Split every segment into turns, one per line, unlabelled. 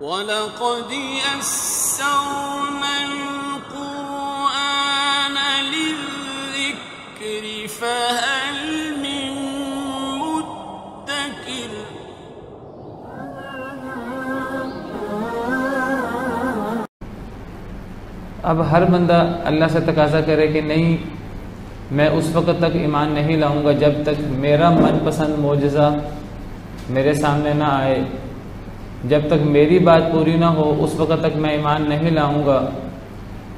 وَلَقَدْ يَسَّرْنَا الْقُرْآنَ لِلذِّكْرِ فَهَلْ مِن مُّدَّكِرٍ۔
اب ہر بندہ اللہ سے تقاضا کرے کہ نہیں، میں اس وقت تک ایمان نہیں لاؤں گا جب تک میرا من پسند معجزہ میرے سامنے نہ آئے، جب تک میری بات پوری نہ ہو اس وقت تک میں ایمان نہیں لاؤں گا۔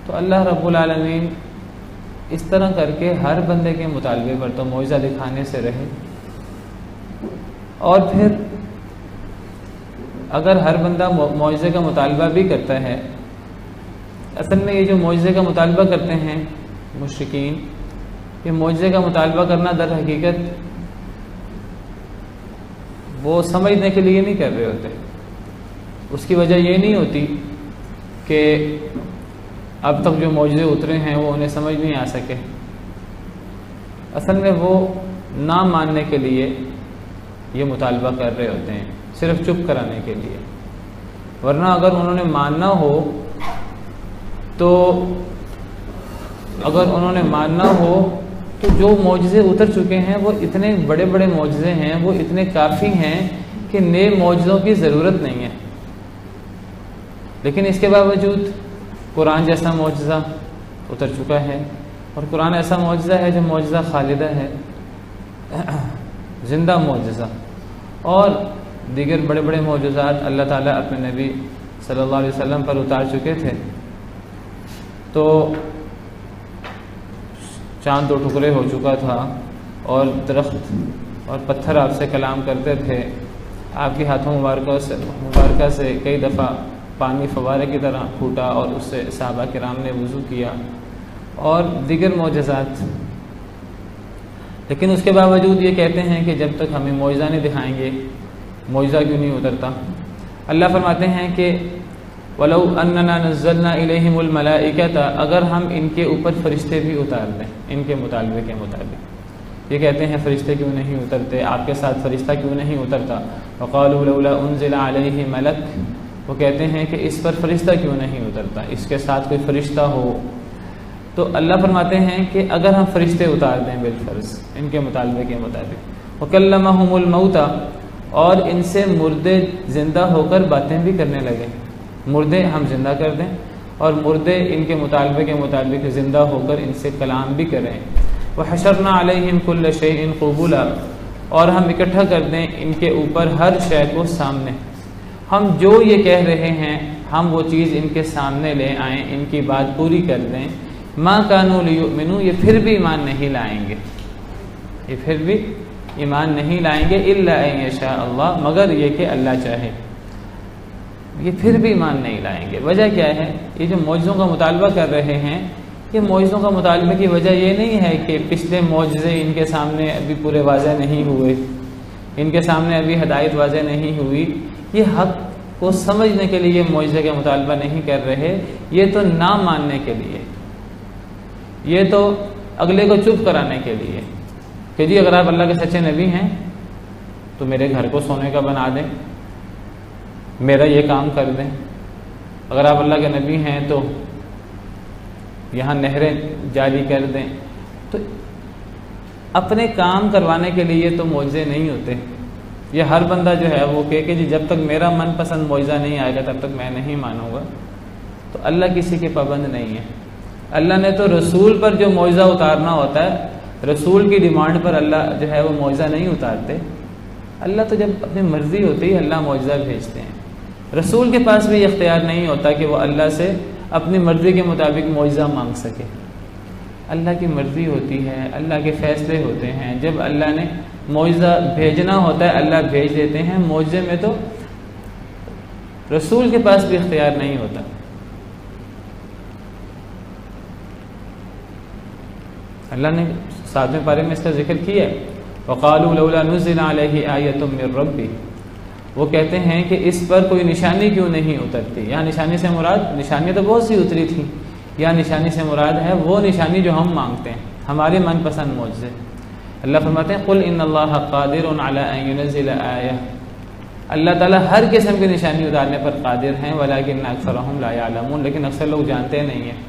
تو اللہ رب العالمین اس طرح کر کے ہر بندے کے مطالبے پر تو معجزہ دکھانے سے رہے، اور پھر اگر ہر بندہ معجزے کا مطالبہ بھی کرتا ہے، اصل میں یہ جو معجزے کا مطالبہ کرتے ہیں مشرکین، یہ معجزے کا مطالبہ کرنا در حقیقت وہ سمجھنے کے لیے نہیں کر رہے ہوتے۔ اس کی وجہ یہ نہیں ہوتی کہ اب تک جو معجزے اترے ہیں وہ انہیں سمجھ نہیں آ سکے، اصل میں وہ نہ ماننے کے لیے یہ مطالبہ کر رہے ہوتے ہیں، صرف چپ کرانے کے لیے۔ ورنہ اگر انہوں نے ماننا ہو تو جو معجزے اتر چکے ہیں وہ اتنے بڑے بڑے معجزے ہیں، وہ اتنے کافی ہیں کہ نئے معجزوں کی ضرورت نہیں ہے۔ لیکن اس کے باوجود قرآن جیسا معجزہ اتر چکا ہے، اور قرآن ایسا معجزہ ہے جو معجزہ خالدہ ہے، زندہ معجزہ، اور دیگر بڑے بڑے معجزات اللہ تعالیٰ اپنے نبی صلی اللہ علیہ وسلم پر اتار چکے تھے۔ تو چاند دو ٹکڑے ہو چکا تھا، اور درخت اور پتھر آپ سے کلام کرتے تھے، آپ کے ہاتھوں مبارکہ سے کئی دفعہ پانی فوارے کی طرح پھوٹا اور اس سے صحابہ کرام نے وضو کیا، اور دیگر معجزات۔ لیکن اس کے باوجود یہ کہتے ہیں کہ جب تک ہمیں معجزہ نہیں دکھائیں گے معجزہ کیوں نہیں اترتا۔ اللہ فرماتے ہیں کہ وَلَوْ أَنَّنَا نَزَّلْنَا إِلَيْهِمُ الْمَلَائِكَةَ، اگر ہم ان کے اوپر فرشتے بھی اتار دیں ان کے مطالبے کے مطابق۔ یہ کہتے ہیں فرشتے کیوں نہیں اترتے، آپ کے ساتھ فرشتہ کیوں نہیں اترتا۔ وَقَالُوا لَوْلَا أُنزِلَ عَلَيْهِ مَلَكٌ، وہ کہتے ہیں کہ اس پر فرشتہ کیوں نہیں اترتا، اس کے ساتھ کوئی فرشتہ ہو۔ تو اللہ فرماتے ہیں کہ اگر ہم فرشتے اتار دیں بالفرض ان کے مطالبے کے مطابق، وَكَلَّمَهُمُ الْمَوْتَى، اور ان سے مردے زندہ ہو کر باتیں بھی کرنے لگے، مردے ہم زندہ کر دیں اور مردے ان کے مطالبے کے مطابق زندہ ہو کر ان سے کلام بھی کریں۔ وَحَشَرْنَا عَلَيْهِمْ كُلَّ شَيْءٍ قُبُولًا، اور ہم اکٹھا کر دیں ان کے اوپر ہر شے کو سامنے، ہم جو یہ کہہ رہے ہیں ہم وہ چیز ان کے سامنے لے آئیں، ان کی بات پوری کر دیں۔ مَا كَانُوا لِيُؤْمِنُوا، یہ پھر بھی ایمان نہیں لائیں گے، یہ پھر بھی ایمان نہیں لائیں گے، إِلَّا أَن يَشَاءَ اللَّهُ، مگر یہ کہ اللہ چاہے، یہ پھر بھی ایمان نہیں لائیں گے۔ وجہ کیا ہے؟ یہ جو معجزوں کا مطالبہ کر رہے ہیں، یہ معجزوں کا مطالبے کی وجہ یہ نہیں ہے کہ پچھلے معجزے ان کے سامنے ابھی پورے واضح نہیں ہوئے، ان کے سامنے ابھی ہدایت واضح نہیں ہوئی، یہ حق کو سمجھنے کے لیے معجزے کا مطالبہ نہیں کر رہے، یہ تو نہ ماننے کے لیے، یہ تو اگلے کو چپ کرانے کے لیے کہ جی اگر آپ اللہ کے سچے نبی ہیں تو میرے گھر کو سونے کا بنا دیں، میرا یہ کام کر دیں، اگر آپ اللہ کے نبی ہیں تو یہاں نہریں جاری کر دیں۔ تو اپنے کام کروانے کے لیے تو معجزے نہیں ہوتے، یہ ہر بندہ جو ہے وہ کہ جی جب تک میرا من پسند معجزہ نہیں آئے گا تب تک میں نہیں مانوں گا۔ تو اللہ کسی کے پابند نہیں ہے، اللہ نے تو رسول پر جو معجزہ اتارنا ہوتا ہے، رسول کی ڈیمانڈ پر اللہ جو ہے وہ معجزہ نہیں اتارتے، اللہ تو جب اپنی مرضی ہوتی ہے اللہ معجزہ بھیجتے ہیں۔ رسول کے پاس بھی اختیار نہیں ہوتا کہ وہ اللہ سے اپنی مرضی کے مطابق معجزہ مانگ سکے، اللہ کی مرضی ہوتی ہے، اللہ کے فیصلے ہوتے ہیں، جب اللہ نے معجزہ بھیجنا ہوتا ہے اللہ بھیج دیتے ہیں، معجزے میں تو رسول کے پاس بھی اختیار نہیں ہوتا۔ اللہ نے 7ویں پارے میں اس کا ذکر کیا ہے، وَقَالُوا لَوْلَا نُزِّلَ عَلَيْهِ آيَةٌ مِّن رَّبِّهِ، وہ کہتے ہیں کہ اس پر کوئی نشانی کیوں نہیں اترتی۔ یہاں نشانی سے مراد، نشانیاں تو بہت سی اتری تھیں، یا نشانی سے مراد ہے وہ نشانی جو ہم مانگتے ہیں، ہمارے من پسند معجزے۔ اللہ فرماتے ہیں قُلْ إِنَّ اللَّهَ قَادِرٌ عَلَىٰ أَن يُنَزِّلَ آيَةً، اللہ تعالیٰ ہر قسم کی نشانی اتارنے پر قادر ہیں، ولیکن اکثرہم لا یعلمون، لیکن اکثر لوگ جانتے نہیں ہیں۔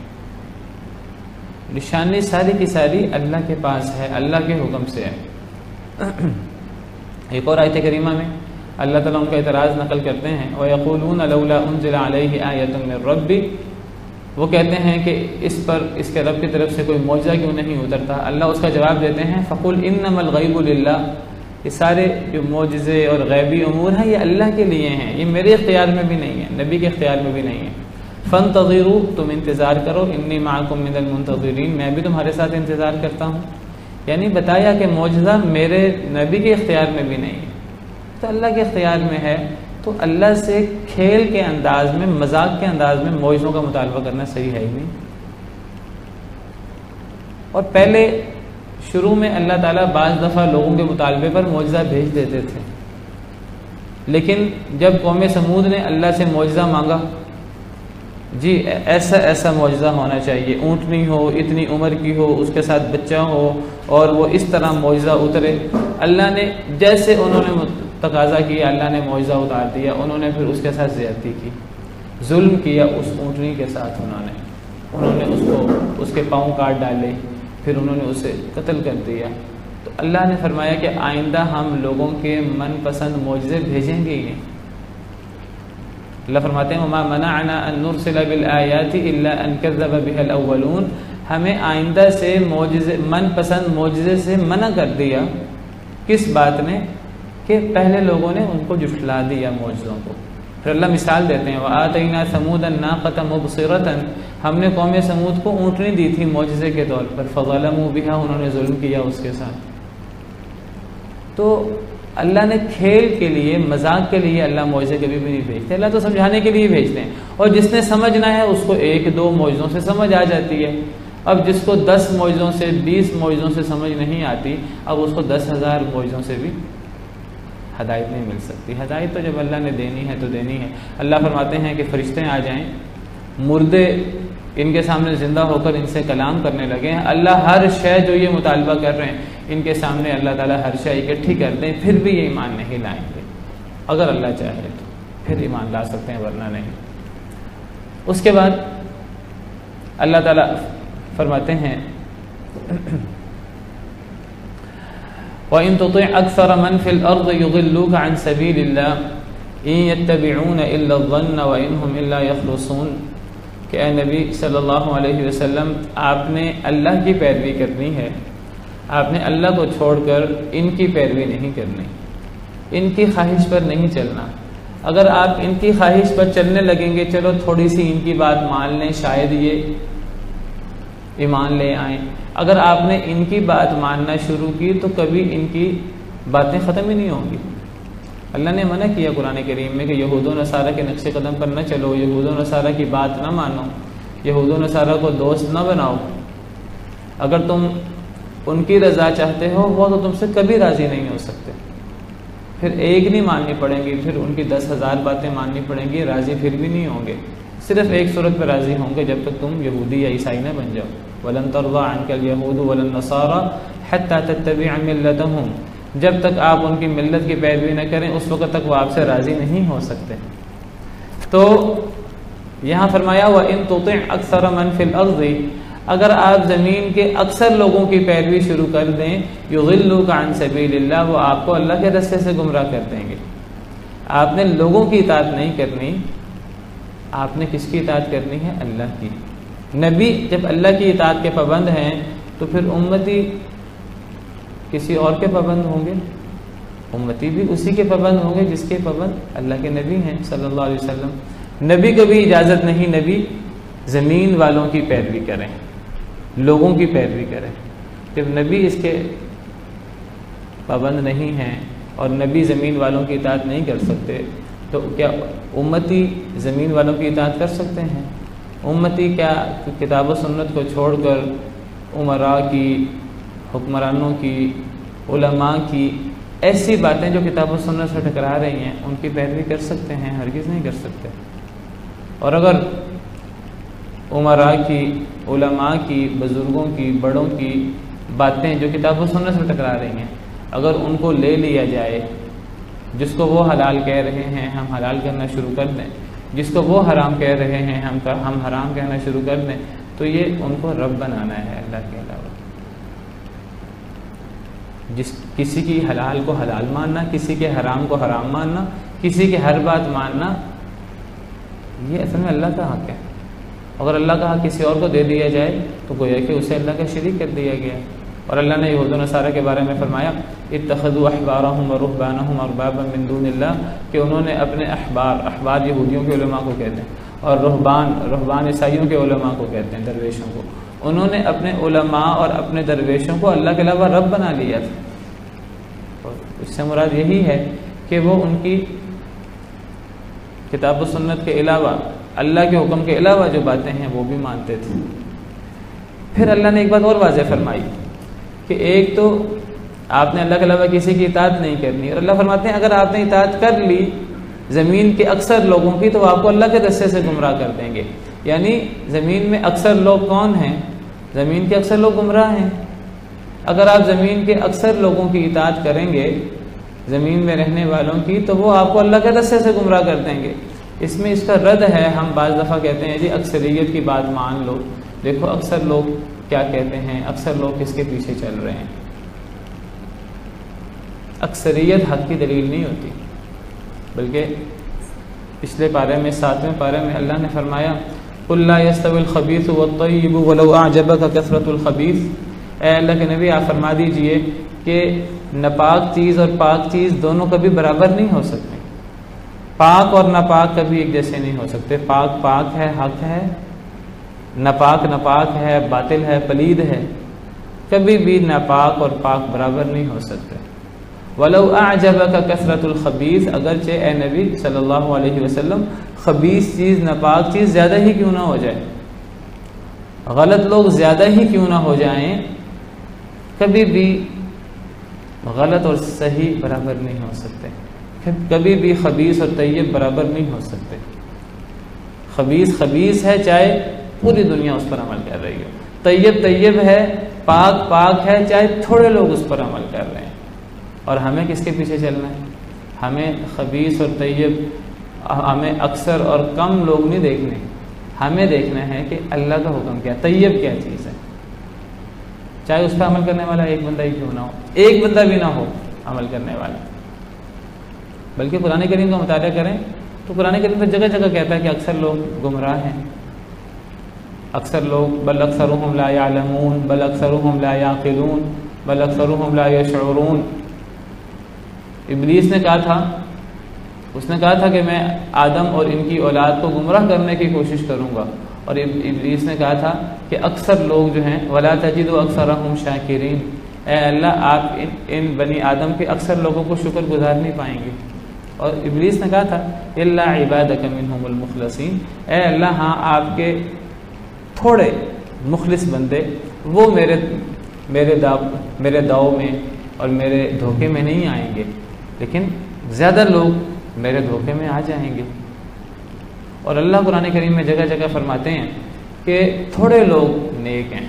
نشانی ساری کی ساری اللہ کے پاس ہے، اللہ کے حکم سے ہے۔ ایک اور آیت کریمہ میں اللہ تعالیٰ ان کا اعتراض نقل کرتے ہیں، وَيَقُولُونَ لَوْلَا أُنزِلَ عَلَيْهِ آيَةٌ مِّن رَّبِّهِ، وہ کہتے ہیں کہ اس پر اس کے رب کی طرف سے کوئی معجزہ کیوں نہیں اترتا؟ اللہ اس کا جواب دیتے ہیں، فَقُلْ إِنَّمَا الْغَيْبُ لِلَّهِ، یہ سارے جو معجزے اور غیبی امور ہیں یہ اللہ کے لیے ہیں، یہ میرے اختیار میں بھی نہیں ہے، نبی کے اختیار میں بھی نہیں ہے۔ فَانْتَظِرُوا، تم انتظار کرو، إِنِّي مَعَكُم مِّنَ الْمُنْتَظِرِينَ، میں بھی تمہارے ساتھ انتظار کرتا ہوں۔ یعنی بتایا کہ معجزہ میرے نبی کے اختیار میں بھی نہیں ہے، تو اللہ کے اختیار میں ہے، تو اللہ سے کھیل کے انداز میں، مذاق کے انداز میں معجزوں کا مطالبہ کرنا صحیح ہے ہی نہیں۔ اور پہلے شروع میں اللہ تعالیٰ بعض دفعہ لوگوں کے مطالبے پر معجزہ بھیج دیتے تھے، لیکن جب قوم سمود نے اللہ سے معجزہ مانگا، جی ایسا ایسا معجزہ ہونا چاہیے، اونٹنی ہو، اتنی عمر کی ہو، اس کے ساتھ بچہ ہو، اور وہ اس طرح معجزہ اترے، اللہ نے جیسے انہوں نے تقاضا کیا اللہ نے معجزہ اتار دیا۔ انہوں نے پھر اس کے ساتھ زیادتی کی، ظلم کیا اس اونٹنی کے ساتھ، انہوں نے اس کے پاؤں کاٹ ڈالے، پھر انہوں نے اسے قتل کر دیا۔ تو اللہ نے فرمایا کہ آئندہ ہم لوگوں کے من پسند معجزے بھیجیں گے ہی۔ اللہ فرماتے ہیں وَمَا مَنَعْنَا أَن نُرْسِلَ بِالْآيَاتِ إِلَّا أَن كَذَّبَ بِهَا الْأَوَّلُونَ، ہمیں آئندہ سے من پسند معجزے سے منع کر دیا، کس بات نے؟ کہ پہلے لوگوں نے ان کو جھٹلا دیا معجزوں کو۔ پھر اللہ مثال دیتے ہیں وَآتَيْنَا ثَمُودَ النَّاقَةَ مُبْصِرَةً، ہم نے قوم سمود کو اونٹنی دی تھی معجزے کے طور پر، فَظَلَمُوا بِهَا، انہوں نے ظلم کیا اس کے ساتھ۔ تو اللہ نے کھیل کے لیے، مذاق کے لیے اللہ معجزے کبھی بھی نہیں بھیجتے، اللہ تو سمجھانے کے لیے بھیجتے ہیں، اور جس نے سمجھنا ہے اس کو 1-2 معجزوں سے سمجھ آ جاتی ہے۔ اب جس کو 10 معجزوں سے، 20 معجزوں سے سمجھ نہیں آتی، اب اس کو 10,000 معجزوں سے بھی ہدایت نہیں مل سکتی۔ ہدایت تو جب اللہ نے دینی ہے تو دینی ہے۔ اللہ فرماتے ہیں کہ فرشتے آ جائیں، مردے ان کے سامنے زندہ ہو کر ان سے کلام کرنے لگے ہیں، اللہ ہر شے جو یہ مطالبہ کر رہے ہیں ان کے سامنے اللہ تعالیٰ ہر شے اکٹھی کر دیں، پھر بھی یہ ایمان نہیں لائیں گے۔ اگر اللہ چاہے تو پھر ایمان لا سکتے ہیں، ورنہ نہیں۔ اس کے بعد اللہ تعالیٰ فرماتے ہیں وَإِن تُطِعْ أَكْثَرَ مَنْ فِي الْأَرْضِ يُضِلُّوكَ عَنْ سَبِيلِ اللَّهِ إِن يَتَّبِعُونَ إِلَّا الظَّنَّ وَإِنْ هُمْ إِلَّا يَخْرُصُونَ، کہ اے نبی صلی اللہ علیہ وسلم، آپ نے اللہ کی پیروی کرنی ہے، آپ نے اللہ کو چھوڑ کر ان کی پیروی نہیں کرنی، ان کی خواہش پر نہیں چلنا۔ اگر آپ ان کی خواہش پر چلنے لگیں گے، چلو تھوڑی سی ان کی بات مان لیں، شاید یہ ایمان لے آئیں، اگر آپ نے ان کی بات ماننا شروع کی تو کبھی ان کی باتیں ختم ہی نہیں ہوں گی۔ اللہ نے منع کیا قرآن کریم میں کہ یہود و نصارہ کے نقش قدم پر نہ چلو، یہود و نصارہ کی بات نہ مانو، یہود و نصارہ کو دوست نہ بناؤ۔ اگر تم ان کی رضا چاہتے ہو، وہ تو تم سے کبھی راضی نہیں ہو سکتے، پھر ایک نہیں ماننی پڑیں گی، پھر ان کی 10,000 باتیں ماننی پڑیں گی، راضی پھر بھی نہیں ہوں گے۔ صرف ایک صورت پہ راضی ہوں گے، جب تک تم یہودی یا عیسائی نہ بن جاؤ۔ وَلَن تَرْضَىٰ عَنْكَ الْيَهُودُ وَلَا النَّصَارَىٰ حَتَّىٰ تَتَّبِعَ مِلَّتَهُمْ، جب تک آپ ان کی ملت کی پیروی نہ کریں اس وقت تک وہ آپ سے راضی نہیں ہو سکتے۔ تو یہاں فرمایا وَإِن تُطِعْ أَكْثَرَ مَنْ فِي الْأَرْضِ، اگر آپ زمین کے اکثر لوگوں کی پیروی شروع کر دیں، يُضِلُّوكَ عَنْ سَبِيلِ اللَّهِ، وہ آپ کو اللہ کے راستے سے گمراہ کر دیں گے۔ آپ نے لوگوں کی اطاعت نہیں کرنی، آپ نے کس کی اطاعت کرنی ہے؟ اللہ کی۔ نبی جب اللہ کی اطاعت کے پابند ہیں تو پھر امتی کسی اور کے پابند ہوں گے؟ امتی بھی اسی کے پابند ہوں گے جس کے پابند اللہ کے نبی ہیں صلی اللہ علیہ وسلم۔ نبی کو بھی اجازت نہیں نبی زمین والوں کی پیروی کریں، لوگوں کی پیروی کریں۔ جب نبی اس کے پابند نہیں ہیں اور نبی زمین والوں کی اطاعت نہیں کر سکتے، تو کیا امتی زمین والوں کی اطاعت کر سکتے ہیں؟ امتی کیا کتاب و سنت کو چھوڑ کر امراء کی، حکمرانوں کی، علماء کی ایسی باتیں جو کتاب و سنت سے ٹکرا رہی ہیں ان کی پیروی کر سکتے ہیں؟ ہرگز نہیں کر سکتے۔ اور اگر امراء کی، علماء کی، بزرگوں کی، بڑوں کی باتیں جو کتاب و سنت سے ٹکرا رہی ہیں، اگر ان کو لے لیا جائے جس کو وہ حلال کہہ رہے ہیں ہم حلال کرنا شروع کر دیں، جس کو وہ حرام کہہ رہے ہیں ہم حرام کہنا شروع کر دیں، تو یہ ان کو رب بنانا ہے اللہ کے علاوہ۔ کسی کی حلال کو حلال ماننا، کسی کے حرام کو حرام ماننا، کسی کی ہر بات ماننا، یہ اصل میں اللہ کا حق ہے۔ اگر اللہ کا حق کسی اور کو دے دیا جائے تو گویا کہ اسے اللہ کا شریک کر دیا گیا۔ اور اللہ نے یہود و نصارہ کے بارے میں فرمایا اتخذوا احبارهم ورهبانهم اربابا من دون اللہ، کہ انہوں نے اپنے احبار یہودیوں کے علماء کو کہتے ہیں، اور رہبان عیسائیوں کے علماء کو کہتے ہیں، درویشوں کو، انہوں نے اپنے علماء اور اپنے درویشوں کو اللہ کے علاوہ رب بنا لیا تھا۔ اور اس سے مراد یہی ہے کہ وہ ان کی کتاب و سنت کے علاوہ، اللہ کے حکم کے علاوہ جو باتیں ہیں وہ بھی مانتے تھے۔ پھر اللہ نے ایک بات اور واضح فرمائی کہ ایک تو آپ نے اللہ کے علاوہ کسی کی اطاعت نہیں کرنی، اور اللہ فرماتے ہیں اگر آپ نے اطاعت کر لی زمین کے اکثر لوگوں کی تو آپ کو اللہ کے رستے سے گمراہ کر دیں گے۔ یعنی زمین میں اکثر لوگ کون ہیں؟ زمین کے اکثر لوگ گمراہ ہیں۔ اگر آپ زمین کے اکثر لوگوں کی اطاعت کریں گے، زمین میں رہنے والوں کی، تو وہ آپ کو اللہ کے رستے سے گمراہ کر دیں گے۔ اس میں اس کا رد ہے، ہم بعض دفعہ کہتے ہیں جی اکثریت کی بات مان لو، دیکھو اکثر لوگ کیا کہتے ہیں، اکثر لوگ کس کے پیچھے چل رہے ہیں۔ اکثریت حق کی دلیل نہیں ہوتی، بلکہ پچھلے پارے میں 7ویں پارے میں اللہ نے فرمایا قُلْ لَا يَسْتَوِي الْخَبِيثُ وَالطَّيِّبُ وَلَوْ أَعْجَبَكَ كَثْرَةُ الْخَبِيثِ۔ اے اللہ کے نبی آپ فرما دیجئے کہ ناپاک چیز اور پاک چیز دونوں کبھی برابر نہیں ہو سکتے، پاک اور ناپاک کبھی ایک جیسے نہیں ہو سکتے۔ پاک پاک ہے، حق ہے، ناپاک ناپاک ہے، باطل ہے، پلید ہے، کبھی بھی ناپاک اور پاک برابر نہیں ہو سکتے۔ وَلَوْ أَعْجَبَكَ كَثْرَةُ الْخَبِيثِ، اگرچہ اے نبی صلی اللہ علیہ وسلم خبیث چیز، ناپاک چیز زیادہ ہی کیوں نہ ہو جائے، غلط لوگ زیادہ ہی کیوں نہ ہو جائیں، کبھی بھی غلط اور صحیح برابر نہیں ہو سکتے، کبھی بھی خبیث اور طیب برابر نہیں ہو سکتے۔ خبیث خبیث ہے چاہے پوری دنیا اس پر عمل کر رہی ہو، طیب طیب ہے، پاک پاک ہے چاہے تھوڑے لوگ اس پر عمل کر رہے ہیں۔ اور ہمیں کس کے پیچھے چلنا ہے؟ ہمیں خبیث اور طیب، ہمیں اکثر اور کم لوگ نہیں دیکھنے، ہمیں دیکھنا ہے کہ اللہ کا حکم کیا، طیب کیا چیز ہے، چاہے اس پہ عمل کرنے والا ایک بندہ ہی کیوں نہ ہو، ایک بندہ بھی نہ ہو عمل کرنے والا۔ بلکہ قرآن کریم کا مطالعہ کریں تو قرآن کریم تو جگہ جگہ کہتا ہے کہ اکثر لوگ گمراہ ہیں، اکثر لوگ بل اکثرهم لا يعلمون بل اکثرهم لا يعقلون بل اکثرهم لا يشعرون۔ ابلیس نے کہا تھا، اس نے کہا تھا کہ میں آدم اور ان کی اولاد کو گمراہ کرنے کی کوشش کروں گا، اور ابلیس نے کہا تھا کہ اکثر لوگ جو ہیں ولا تجد اکثرهم شاکرین، اے اللہ آپ ان بنی آدم کے اکثر لوگوں کو شکر گزار نہیں پائیں گے۔ اور ابلیس نے کہا تھا الا عبادک منهم المخلصین، اے اللہ ہاں آپ کے تھوڑے مخلص بندے وہ میرے داؤ میں اور میرے دھوکے میں نہیں آئیں گے، لیکن زیادہ لوگ میرے دھوکے میں آ جائیں گے۔ اور اللہ قرآن کریم میں جگہ جگہ فرماتے ہیں کہ تھوڑے لوگ نیک ہیں،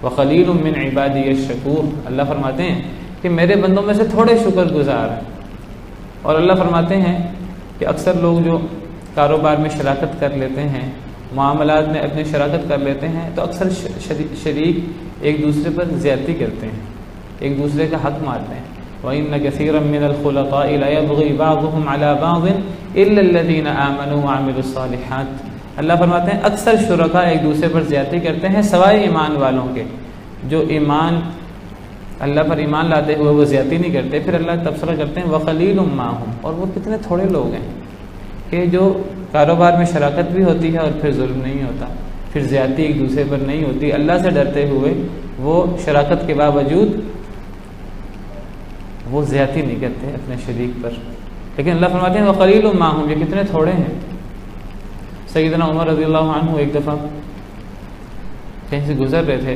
وقلیل من عبادی الشکور، اللہ فرماتے ہیں کہ میرے بندوں میں سے تھوڑے شکر گزار ہیں۔ اور اللہ فرماتے ہیں کہ اکثر لوگ جو کاروبار میں شراکت کر لیتے ہیں، معاملات میں اپنی شراکت کر لیتے ہیں، تو اکثر شریک ایک دوسرے پر زیادتی کرتے ہیں، ایک دوسرے کا حق مارتے ہیں۔ وَإِنَّ كَثِيرًا مِّنَ الْخُلَطَاءِ لَيَبْغِي بَعْضُهُمْ عَلَى بَعْضٍ إِلَّا الَّذِينَ آمَنُوا وَعَمِلُوا الصَّالِحَاتِ۔ اللہ فرماتے ہیں اکثر شرکاء ایک دوسرے پر زیادتی کرتے ہیں سوائے ایمان والوں کے، جو ایمان اللہ پر ایمان لاتے ہوئے وہ زیادتی نہیں کرتے۔ پھر اللہ تبصرہ کرتے ہیں وَقَلِيلٌ مَّا هُمْ، اور وہ کتنے تھوڑے لوگ ہیں کہ جو کاروبار میں شراکت بھی ہوتی ہے اور پھر ظلم نہیں ہوتا، پھر زیادتی ایک دوسرے پر نہیں ہوتی، اللہ سے ڈرتے ہوئے وہ شراکت کے باوجود وہ زیادتی نہیں کرتے اپنے شریک پر۔ لیکن اللہ فرماتے ہیں وَقَلِيلٌ مَّا هُمْ، یہ کتنے تھوڑے ہیں۔ سیدنا عمر رضی اللہ عنہ ایک دفعہ کہیں سے گزر رہے تھے،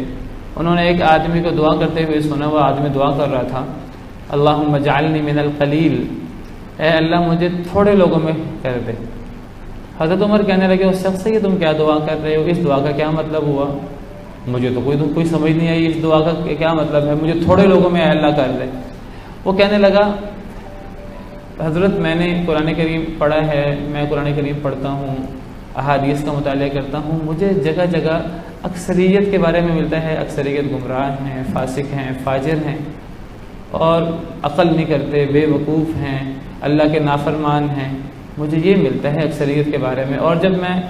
انہوں نے ایک آدمی کو دعا کرتے ہوئے سنا، وہ آدمی دعا کر رہا تھا اللہم اجعلنی من القلیل، اے اللہ مجھے تھوڑے لوگوں میں کر دے۔ حضرت عمر کہنے لگے اس شخص سے کہ تم کیا دعا کر رہے ہو، اس دعا کا کیا مطلب ہوا؟ مجھے تو کوئی سمجھ نہیں آئی اس دعا کا کیا مطلب ہے، مجھے تھوڑے لوگوں میں اے اللہ کر دے۔ وہ کہنے لگا حضرت میں نے قرآن کریم پڑھا ہے، میں قرآن کریم پڑھتا ہوں، احادیث کا مطالعہ کرتا ہوں، مجھے جگہ جگہ اکثریت کے بارے میں ملتا ہے، اکثریت گمراہ ہیں، فاسق ہیں، فاجر ہیں اور عقل نہیں کرتے، بے وقوف ہیں، اللہ کے نافرمان ہیں، مجھے یہ ملتا ہے اکثریت کے بارے میں۔ اور جب میں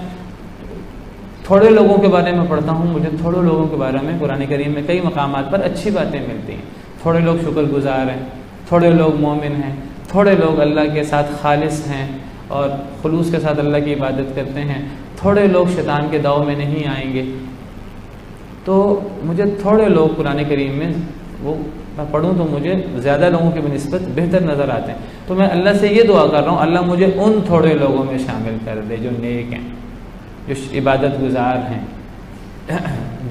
تھوڑے لوگوں کے بارے میں پڑھتا ہوں، مجھے تھوڑے لوگوں کے بارے میں قرآن کریم میں کئی مقامات پر اچھی باتیں ملتی ہیں۔ تھوڑے لوگ شکر گزار ہیں، تھوڑے لوگ مومن ہیں، تھوڑے لوگ اللہ کے ساتھ خالص ہیں اور خلوص کے ساتھ اللہ کی عبادت کرتے ہیں، تھوڑے لوگ شیطان کے داؤ میں نہیں آئیں گے۔ تو مجھے تھوڑے لوگ قرآن کریم میں وہ میں پڑھوں تو مجھے زیادہ لوگوں کی بنسبت بہتر نظر آتے ہیں۔ تو میں اللہ سے یہ دعا کر رہا ہوں، اللہ مجھے ان تھوڑے لوگوں میں شامل کر دے جو نیک ہیں، جو عبادت گزار ہیں،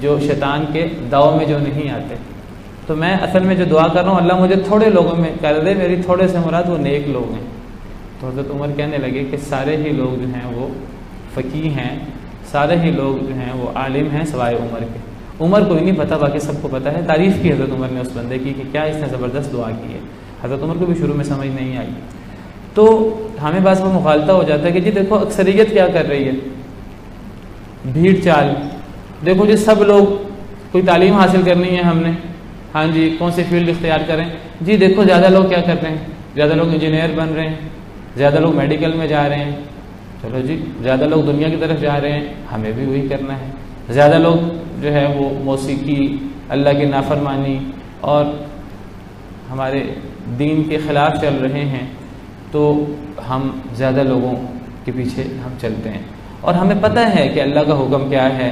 جو شیطان کے داؤ میں جو نہیں آتے۔ تو میں اصل میں جو دعا کر رہا ہوں، اللہ مجھے تھوڑے لوگوں میں کر دے، میری تھوڑے سے مراد وہ نیک لوگ ہیں۔ تو حضرت عمر کہنے لگے کہ سارے ہی لوگ جو ہیں وہ فقیہ ہیں، سارے ہی لوگ جو ہیں وہ عالم ہیں سوائے عمر کے۔ عمر کو ہی نہیں پتہ، باقی سب کو پتہ ہے۔ تعریف کی حضرت عمر نے اس بندے کی کہ کیا اس نے زبردست دعا کی ہے۔ حضرت عمر کو بھی شروع میں سمجھ نہیں آئی۔ تو ہمیں بعض میں مغالطہ ہو جاتا ہے کہ جی دیکھو اکثریت کیا کر رہی ہے، بھیڑ چال، دیکھو جی سب لوگ، کوئی تعلیم حاصل کرنی ہے ہم نے، ہاں جی کون سی فیلڈ اختیار کریں، جی دیکھو زیادہ لوگ کیا کر رہے ہیں، زیادہ لوگ انجینئر بن رہے ہیں، زیادہ لوگ میڈیکل میں جا رہے ہیں، چلو جی زیادہ لوگ دنیا کی طرف جا رہے ہیں، ہمیں بھی وہی کرنا ہے۔ زیادہ لوگ جو ہے وہ موسیقی، اللہ کی نافرمانی اور ہمارے دین کے خلاف چل رہے ہیں، تو ہم زیادہ لوگوں کے پیچھے ہم چلتے ہیں۔ اور ہمیں پتہ ہے کہ اللہ کا حکم کیا ہے،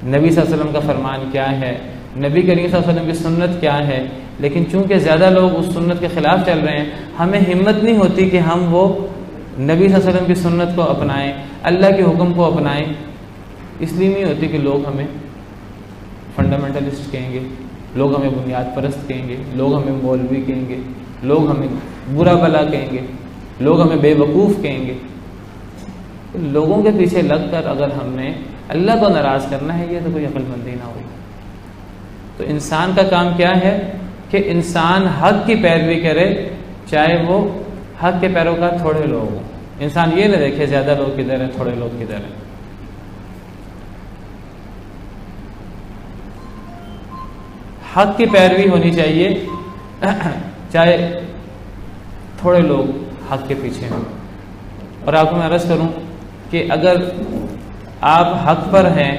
نبی صلی اللہ علیہ وسلم کا فرمان کیا ہے، نبی کریم صلی اللہ علیہ وسلم کی سنت کیا ہے، لیکن چونکہ زیادہ لوگ اس سنت کے خلاف چل رہے ہیں، ہمیں ہمت نہیں ہوتی کہ ہم وہ نبی صلی اللہ علیہ وسلم کی سنت کو اپنائیں، اللہ کے حکم کو اپنائیں۔ اس لیے نہیں ہوتی کہ لوگ ہمیں فنڈامنٹلسٹ کہیں گے، لوگ ہمیں بنیاد پرست کہیں گے، لوگ ہمیں مولوی کہیں گے، لوگ ہمیں برا بھلا کہیں گے، لوگ ہمیں بے وقوف کہیں گے۔ لوگوں کے پیچھے لگ کر اگر ہم نے اللہ کو ناراض کرنا ہے، یہ تو کوئی عقل مندی نہ ہوئی۔ تو انسان کا کام کیا ہے کہ انسان حق کی پیروی کرے، چاہے وہ حق کے پیروکار تھوڑے لوگ ہوں۔ انسان یہ نہ دیکھے زیادہ لوگ کدھر ہیں، تھوڑے لوگ کدھر ہیں۔ حق کی پیروی ہونی چاہیے، چاہے تھوڑے لوگ حق کے پیچھے ہوں۔ اور آپ کو میں عرض کروں کہ اگر آپ حق پر ہیں،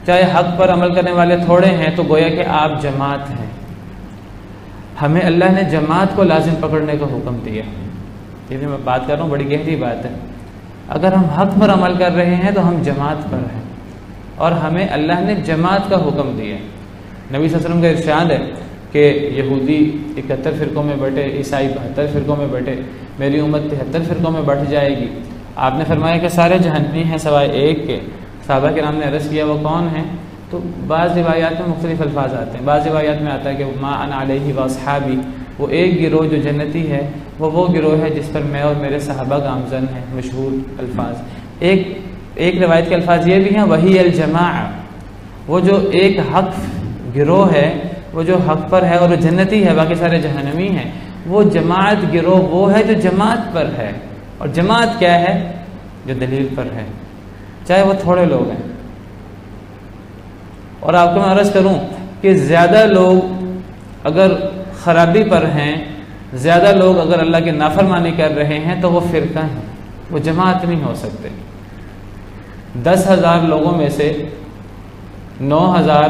چاہے حق پر عمل کرنے والے تھوڑے ہیں، تو گویا کہ آپ جماعت ہیں۔ ہمیں اللہ نے جماعت کو لازم پکڑنے کا حکم دیا۔ یہ بھی میں بات کر رہا ہوں، بڑی گہری بات ہے۔ اگر ہم حق پر عمل کر رہے ہیں تو ہم جماعت پر ہیں، اور ہمیں اللہ نے جماعت کا حکم دیا۔ نبی صلی اللہ علیہ وسلم کا ارشاد ہے کہ یہودی 71 فرقوں میں بٹے، عیسائی 72 فرقوں میں بٹے، میری امت 73 فرقوں میں بٹ جائے گی۔ آپ نے فرمایا کہ سارے جہنمی ہیں سوائے ایک کے۔ صحابہ کرام نے عرض کیا وہ کون ہیں؟ تو بعض روایات میں مختلف الفاظ آتے ہیں۔ بعض روایات میں آتا ہے کہ ما انا علیہ واصحابی، وہ ایک گروہ جو جنتی ہے وہ گروہ ہے جس پر میں اور میرے صحابہ گامزن ہیں، مشہور الفاظ۔ ایک روایت کے الفاظ یہ بھی ہیں وہی الجماع، وہ جو ایک حق گروہ ہے، وہ جو حق پر ہے اور وہ جنتی ہے، باقی سارے جہنمی ہیں، وہ جماعت گروہ وہ ہے جو جماعت پر ہے۔ اور جماعت کیا ہے؟ جو دلیل پر ہے، چاہے وہ تھوڑے لوگ ہیں۔ اور آپ کو میں عرض کروں کہ زیادہ لوگ اگر خرابی پر ہیں، زیادہ لوگ اگر اللہ کی نافرمانی کر رہے ہیں، تو وہ فرقہ ہیں، وہ جماعت نہیں ہو سکتے۔ 10,000 لوگوں میں سے 9,000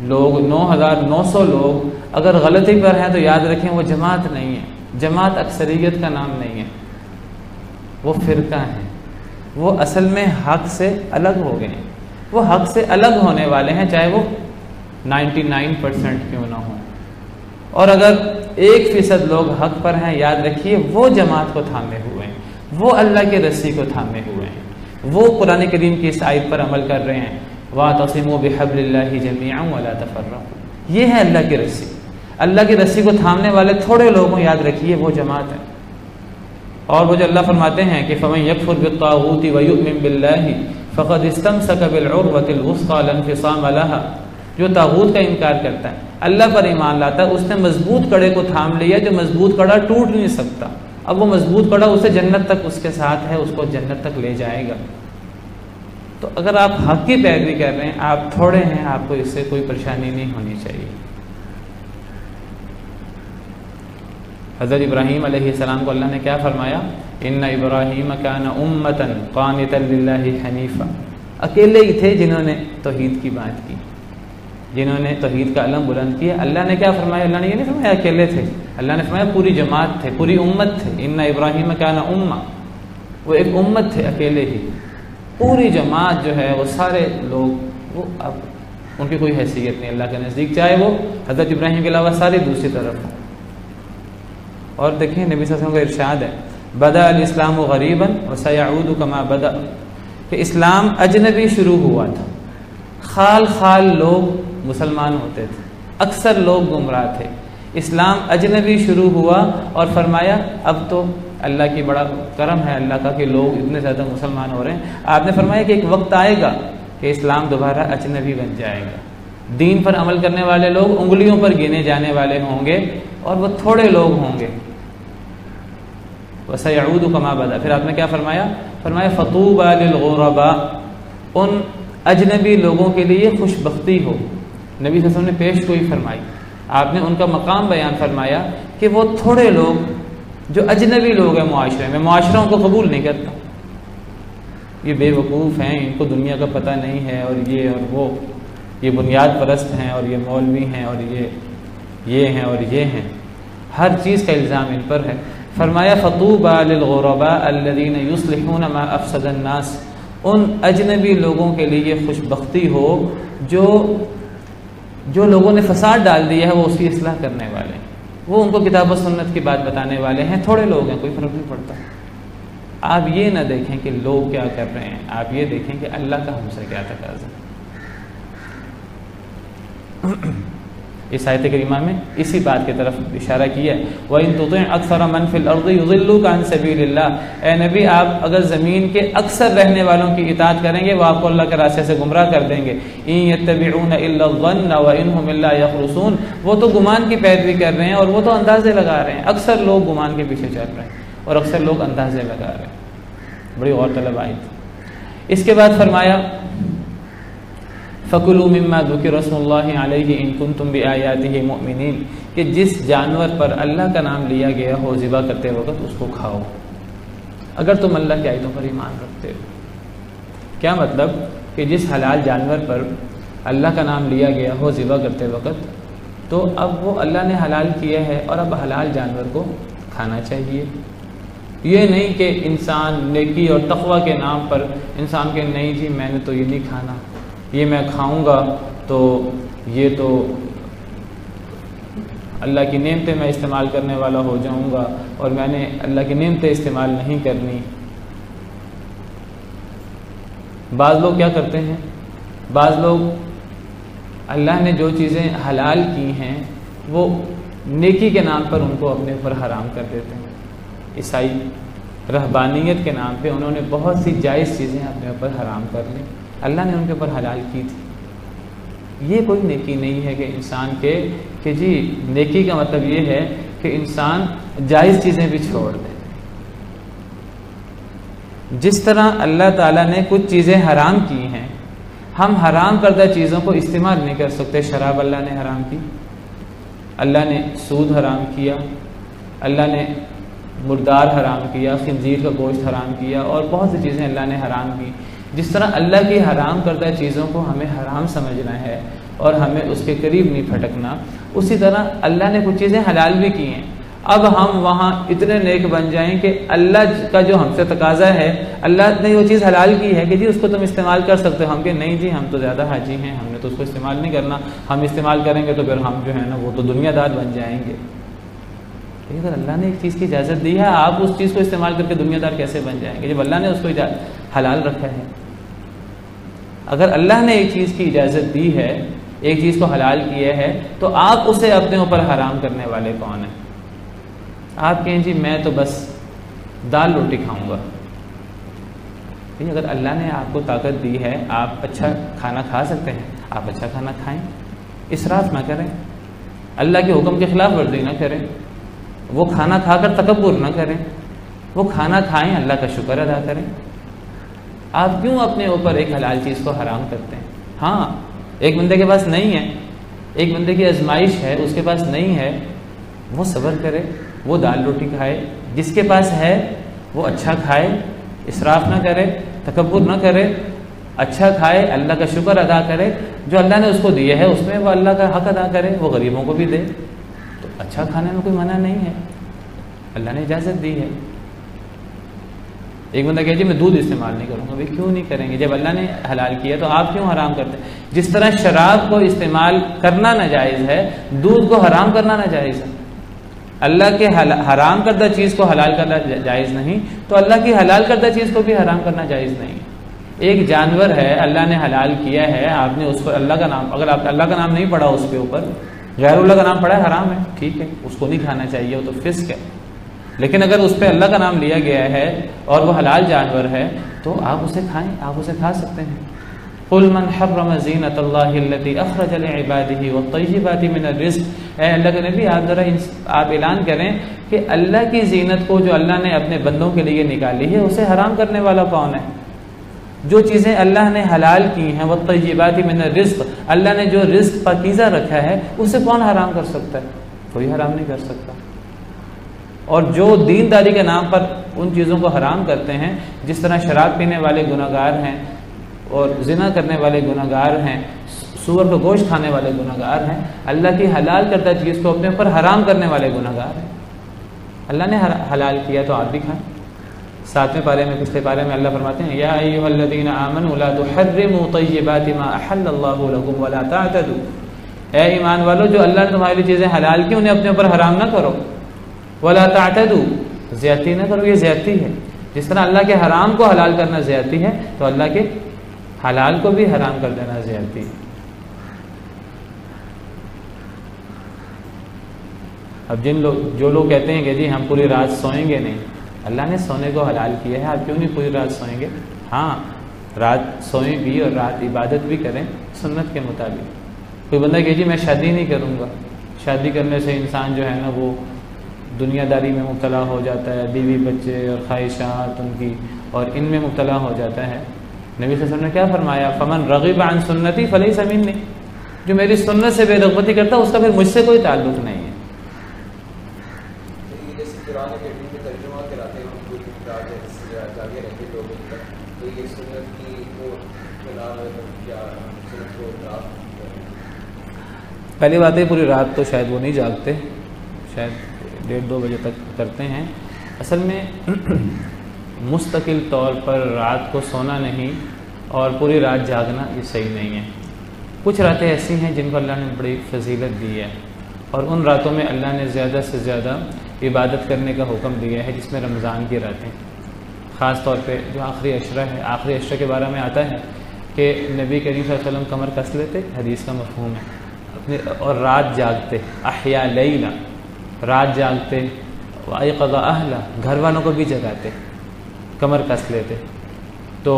لوگ، 9,900 لوگ اگر غلطی پر ہیں تو یاد رکھیں وہ جماعت نہیں ہے۔ جماعت اکثریت کا نام نہیں ہے، وہ فرقہ ہیں، وہ اصل میں حق سے الگ ہو گئے ہیں۔ وہ حق سے الگ ہونے والے ہیں، چاہے وہ 99% کیوں نہ ہوں۔ اور اگر 1% لوگ حق پر ہیں، یاد رکھیے وہ جماعت کو تھامے ہوئے ہیں، وہ اللہ کی رسی کو تھامے ہوئے ہیں، وہ قرآن کریم کی اس آیت پر عمل کر رہے ہیں وَاعْتَصِمُوا بِحَبْلِ اللَّهِ جَمِيعًا وَلَا تَفَرَّقُوا۔ یہ ہے اللہ کی رسی۔ اللہ کی رسی کو تھامنے والے تھوڑے لوگوں، یاد رکھیے وہ جماعت ہے۔ اور وہ جو اللہ فرماتے ہیں کہ فَمَن يَكْفُرْ بِالطَّاغُوتِ وَيُؤْمِن بِاللَّهِ فَقَدِ اسْتَمْسَكَ بِالْعُرْوَةِ الْوُثْقَىٰ لَا انفِصَامَ لَهَا۔ جو طاغوت کا انکار کرتا ہے، اللہ پر ایمان لاتا ہے، اس نے مضبوط کڑے کو تھام لیا، جو مضبوط کڑا ٹوٹ نہیں سکتا۔ اب وہ مضبوط پڑا اسے جنت تک اس کے ساتھ ہے، اس کو جنت تک لے جائے گا۔ تو اگر آپ حق کی پیروی کر رہے ہیں، آپ تھوڑے ہیں، آپ کو اس سے کوئی پریشانی نہیں ہونی چاہیے۔ حضرت ابراہیم علیہ السلام کو اللہ نے کیا فرمایا؟ ان ابراہیم کان امۃ قانتا للہ حنیفا، اکیلے ہی تھے جنہوں نے توحید کی بات کی، جنہوں نے توحید کا علم بلند کیا۔ اللہ نے کیا فرمایا؟ اللہ نے یہ نہیں فرمایا اکیلے تھے، اللہ نے فرمایا پوری جماعت تھے، پوری امت تھے۔ ان ابراہیم کان امہ، وہ ایک امت تھے اکیلے ہی، پوری جماعت جو ہے وہ سارے لوگ، وہ اب ان کی کوئی حیثیت نہیں اللہ کے نزدیک، چاہے وہ حضرت ابراہیم کے علاوہ سارے دوسری طرف ہوں۔ اور دیکھیں نبی صلی اللہ علیہ وسلم کا ارشاد ہے بدأ الاسلام غریبا وسیعود کما بدأ، کہ اسلام اجنبی شروع ہوا تھا، خال خال لوگ مسلمان ہوتے تھے، اکثر لوگ گمراہ تھے، اسلام اجنبی شروع ہوا اور فرمایا اب تو اللہ کی بڑا کرم ہے اللہ کا کہ لوگ اتنے زیادہ مسلمان ہو رہے ہیں۔ آپ نے فرمایا کہ ایک وقت آئے گا کہ اسلام دوبارہ اجنبی بن جائے گا، دین پر عمل کرنے والے لوگ انگلیوں پر گنے جانے والے ہوں گے اور وہ تھوڑے لوگ ہوں گے۔ وَسَيَعُودُ كَمَا بَدَأَ، پھر آپ نے کیا فرمایا؟ فرمایا فَطُوبَى لِلْغُرَبَاء، ان اجنبی لوگوں کے لیے خوش بختی ہو۔ نبی صلی اللہ علیہ وسلم نے پیش گوئی فرمائی، آپ نے ان کا مقام بیان فرمایا کہ وہ تھوڑے لوگ جو اجنبی لوگ ہیں معاشرے میں، معاشرہ ان کو قبول نہیں کرتا، یہ بے وقوف ہیں، ان کو دنیا کا پتہ نہیں ہے، اور یہ اور وہ، یہ بنیاد پرست ہیں، اور یہ مولوی ہیں، اور یہ ہیں اور یہ ہیں، ہر چیز کا الزام ان پر ہے۔ فرمایا فطوبى للغرباء الذين يصلحون ما افسد الناس، ان اجنبی لوگوں کے لیے خوش بختی ہو جو لوگوں نے فساد ڈال دیا ہے وہ اس کی اصلاح کرنے والے ہیں، وہ ان کو کتاب و سنت کی بات بتانے والے ہیں، تھوڑے لوگ ہیں، کوئی فرق نہیں پڑتا۔ آپ یہ نہ دیکھیں کہ لوگ کیا کر رہے ہیں، آپ یہ دیکھیں کہ اللہ کا ہم سے کیا تقاضا ہے۔ اس آیت کریمہ میں اسی بات کی طرف اشارہ کیا ہے وَإِن تُطِعْ أَكْثَرَ مَنْ فِي الْأَرْضِ يُضِلُّوكَ عَنْ سَبِيلِ اللَّهِ، اے نبی آپ اگر زمین کے اکثر رہنے والوں کی اطاعت کریں گے وہ آپ کو اللہ کے راستے سے گمراہ کر دیں گے۔ إِن يَتَّبِعُونَ إِلَّا الظَّنَّ وَإِنْ هُمْ إِلَّا يَخْرُصُونَ، وہ تو گمان کی پیروی کر رہے ہیں اور وہ تو اندازے لگا رہے ہیں، اکثر لوگ گمان کے پیچھے چل رہے ہیں اور اکثر لوگ اندازے لگا رہے ہیں۔ بڑی غور طلب آیت۔ اس کے بعد فرمایا فَكُلُوا مِمَّا ذُكِرَ اسْمُ اللَّهِ عَلَيْهِ إِن كُنتُم بِآيَاتِهِ مُؤْمِنِينَ، کہ جس جانور پر اللہ کا نام لیا گیا ہو ذبح کرتے وقت اس کو کھاؤ اگر تم اللہ کی آیتوں پر ایمان رکھتے ہو۔ کیا مطلب؟ کہ جس حلال جانور پر اللہ کا نام لیا گیا ہو ذبح کرتے وقت تو اب وہ اللہ نے حلال کیا ہے اور اب حلال جانور کو کھانا چاہیے۔ یہ نہیں کہ انسان نیکی اور تقوی کے نام پر انسان کے نہیں جی میں نے تو یہ نہیں کھانا، یہ میں کھاؤں گا تو یہ تو اللہ کی نعمتیں میں استعمال کرنے والا ہو جاؤں گا اور میں نے اللہ کی نعمتیں استعمال نہیں کرنی۔ بعض لوگ کیا کرتے ہیں، بعض لوگ اللہ نے جو چیزیں حلال کی ہیں وہ نیکی کے نام پر ان کو اپنے اوپر حرام کر دیتے ہیں۔ عیسائی رہبانیت کے نام پہ انہوں نے بہت سی جائز چیزیں اپنے اوپر حرام کر لیں، اللہ نے ان کے اوپر حلال کی تھی۔ یہ کوئی نیکی نہیں ہے کہ انسان کے کہ جی نیکی کا مطلب یہ ہے کہ انسان جائز چیزیں بھی چھوڑ دے۔ جس طرح اللہ تعالیٰ نے کچھ چیزیں حرام کی ہیں، ہم حرام کردہ چیزوں کو استعمال نہیں کر سکتے۔ شراب اللہ نے حرام کی، اللہ نے سود حرام کیا، اللہ نے مردار حرام کیا، خنزیر کا گوشت حرام کیا، اور بہت سی چیزیں اللہ نے حرام کی۔ جس طرح اللہ کی حرام کردہ چیزوں کو ہمیں حرام سمجھنا ہے اور ہمیں اس کے قریب نہیں پھٹکنا، اسی طرح اللہ نے کچھ چیزیں حلال بھی کی ہیں۔ اب ہم وہاں اتنے نیک بن جائیں کہ اللہ کا جو ہم سے تقاضا ہے، اللہ نے وہ چیز حلال کی ہے کہ جی اس کو تم استعمال کر سکتے ہو، ہم کہ نہیں جی ہم تو زیادہ حاجی ہیں، ہم نے تو اس کو استعمال نہیں کرنا، ہم استعمال کریں گے تو پھر ہم جو ہے نا وہ تو دنیا دار بن جائیں گے۔ اگر اللہ نے ایک چیز کی اجازت دی ہے، آپ اس چیز کو استعمال کر کے دنیا دار کیسے بن جائیں گے جب اللہ نے اس کو حلال رکھا ہے؟ اگر اللہ نے ایک چیز کی اجازت دی ہے، ایک چیز کو حلال کیا ہے، تو آپ اسے اپنے اوپر حرام کرنے والے کون ہیں؟ آپ کہیں جی میں تو بس دال روٹی کھاؤں گا۔ اگر اللہ نے آپ کو طاقت دی ہے، آپ اچھا کھانا کھا سکتے ہیں، آپ اچھا کھانا کھائیں، اسراف نہ کریں، اللہ کے حکم کے خلاف ورزی نہ کریں۔ وہ کھانا کھا کر تکبر نہ کریں، وہ کھانا کھائیں، اللہ کا شکر ادا کریں۔ آپ کیوں اپنے اوپر ایک حلال چیز کو حرام کرتے ہیں؟ ہاں ایک بندے کے پاس نہیں ہے، ایک بندے کی آزمائش ہے، اس کے پاس نہیں ہے، وہ صبر کرے، وہ دال روٹی کھائے، جس کے پاس ہے وہ اچھا کھائے، اسراف نہ کرے، تکبر نہ کرے، اچھا کھائے، اللہ کا شکر ادا کرے، جو اللہ نے اس کو دیا ہے اس میں وہ اللہ کا حق ادا کرے، وہ غریبوں کو بھی دے، تو اچھا کھانے میں کوئی منع نہیں ہے، اللہ نے اجازت دی ہے۔ ایک بندہ کہے جی میں دودھ استعمال نہیں کروں گا، بھائی کیوں نہیں کریں گے؟ جب اللہ نے حلال کیا تو آپ کیوں حرام کرتے ہیں؟ جس طرح شراب کو استعمال کرنا ناجائز ہے، دودھ کو حرام کرنا ناجائز ہے۔ اللہ کے حرام کردہ چیز کو حلال کرنا جائز نہیں، تو اللہ کی حلال کردہ چیز کو بھی حرام کرنا جائز نہیں۔ ایک جانور ہے اللہ نے حلال کیا ہے، آپ نے اس پر اللہ کا نام، اگر آپ اللہ کا نام نہیں پڑھا اس کے اوپر، غیر اللہ کا نام پڑھا ہے، حرام ہے، ٹھیک ہے، اس کو نہیں کھانا چاہیے، وہ تو فسق ہے۔ لیکن اگر اس پہ اللہ کا نام لیا گیا ہے اور وہ حلال جانور ہے تو آپ اسے کھائیں، آپ اسے کھا سکتے ہیں۔ قُلْ مَنْ حَرَّمَ زِينَةَ اللَّهِ الَّتِي أَخْرَجَ لِعِبَادِهِ وَالطَّيِّبَاتِ مِنَ الرِّزْقِ۔ اے اللہ کے نبی آپ ذرا آپ اعلان کریں کہ اللہ کی زینت کو جو اللہ نے اپنے بندوں کے لیے نکالی ہے اسے حرام کرنے والا کون ہے؟ جو چیزیں اللہ نے حلال کی ہیں، وَالطَّيِّبَاتِ مِنَ الرِّزْقِ، اللہ نے جو رزق پاکیزہ رکھا ہے اسے کون حرام کر سکتا ہے؟ کوئی حرام نہیں کر سکتا۔ اور جو دینداری کے نام پر ان چیزوں کو حرام کرتے ہیں، جس طرح شراب پینے والے گناہگار ہیں اور زنا کرنے والے گناہگار ہیں، سور کا گوشت کھانے والے گناہگار ہیں، اللہ کی حلال کردہ چیز کو اپنے اوپر حرام کرنے والے گناہگار ہیں۔ اللہ نے حلال کیا تو آپ بھی کھائیں۔ 7ویں پارے میں، پچھلے پارے میں اللہ فرماتے ہیں یا ایھا الذین آمنوا لا تحرموا طیبات ما احل اللہ لکم ولا تعتدوا۔ اے ایمان والو، جو اللہ نے تمہارے لیے چیزیں حلال کی انہیں اپنے اوپر حرام نہ کرو، ولا تعتدوا، زیادتی نہ کرو، یہ زیادتی ہے۔ جس طرح اللہ کے حرام کو حلال کرنا زیادتی ہے تو اللہ کے حلال کو بھی حرام کر دینا زیادتی ہے۔ اب جو لوگ کہتے ہیں کہ جی ہم پوری رات سوئیں گے نہیں، اللہ نے سونے کو حلال کیا ہے، آپ کیوں نہیں پوری رات سوئیں گے؟ ہاں رات سوئیں بھی اور رات عبادت بھی کریں سنت کے مطابق۔ کوئی بندہ کہ جی میں شادی نہیں کروں گا، شادی کرنے سے انسان جو ہے نا وہ دنیا داری میں مبتلا ہو جاتا ہے، بیوی بچے اور خواہشات ان کی، اور ان میں مبتلا ہو جاتا ہے۔ نبی صلی اللہ علیہ وسلم نے کیا فرمایا؟ فمن رغب عن سنتی فلیس منی، جو میری سنت سے بے رغبتی کرتا ہے اس کا پھر مجھ سے کوئی تعلق نہیں ہے۔ پہلی بات ہے پوری رات تو شاید وہ نہیں جاگتے، شاید 1:30-2 بجے تک کرتے ہیں۔ اصل میں مستقل طور پر رات کو سونا نہیں اور پوری رات جاگنا یہ صحیح نہیں ہے۔ کچھ راتیں ایسی ہیں جن کو اللہ نے بڑی فضیلت دی ہے، اور ان راتوں میں اللہ نے زیادہ سے زیادہ عبادت کرنے کا حکم دیا ہے، جس میں رمضان کی راتیں، خاص طور پہ جو آخری عشرہ ہے۔ آخری عشرہ کے بارے میں آتا ہے کہ نبی کریم صلی اللہ علیہ وسلم کمر کس لیتے، حدیث کا مفہوم ہے، اور رات جاگتے، احیا لیلا، رات جاگتے، وایقظ اہلہ، گھر والوں کو بھی جگاتے، کمر کس لیتے۔ تو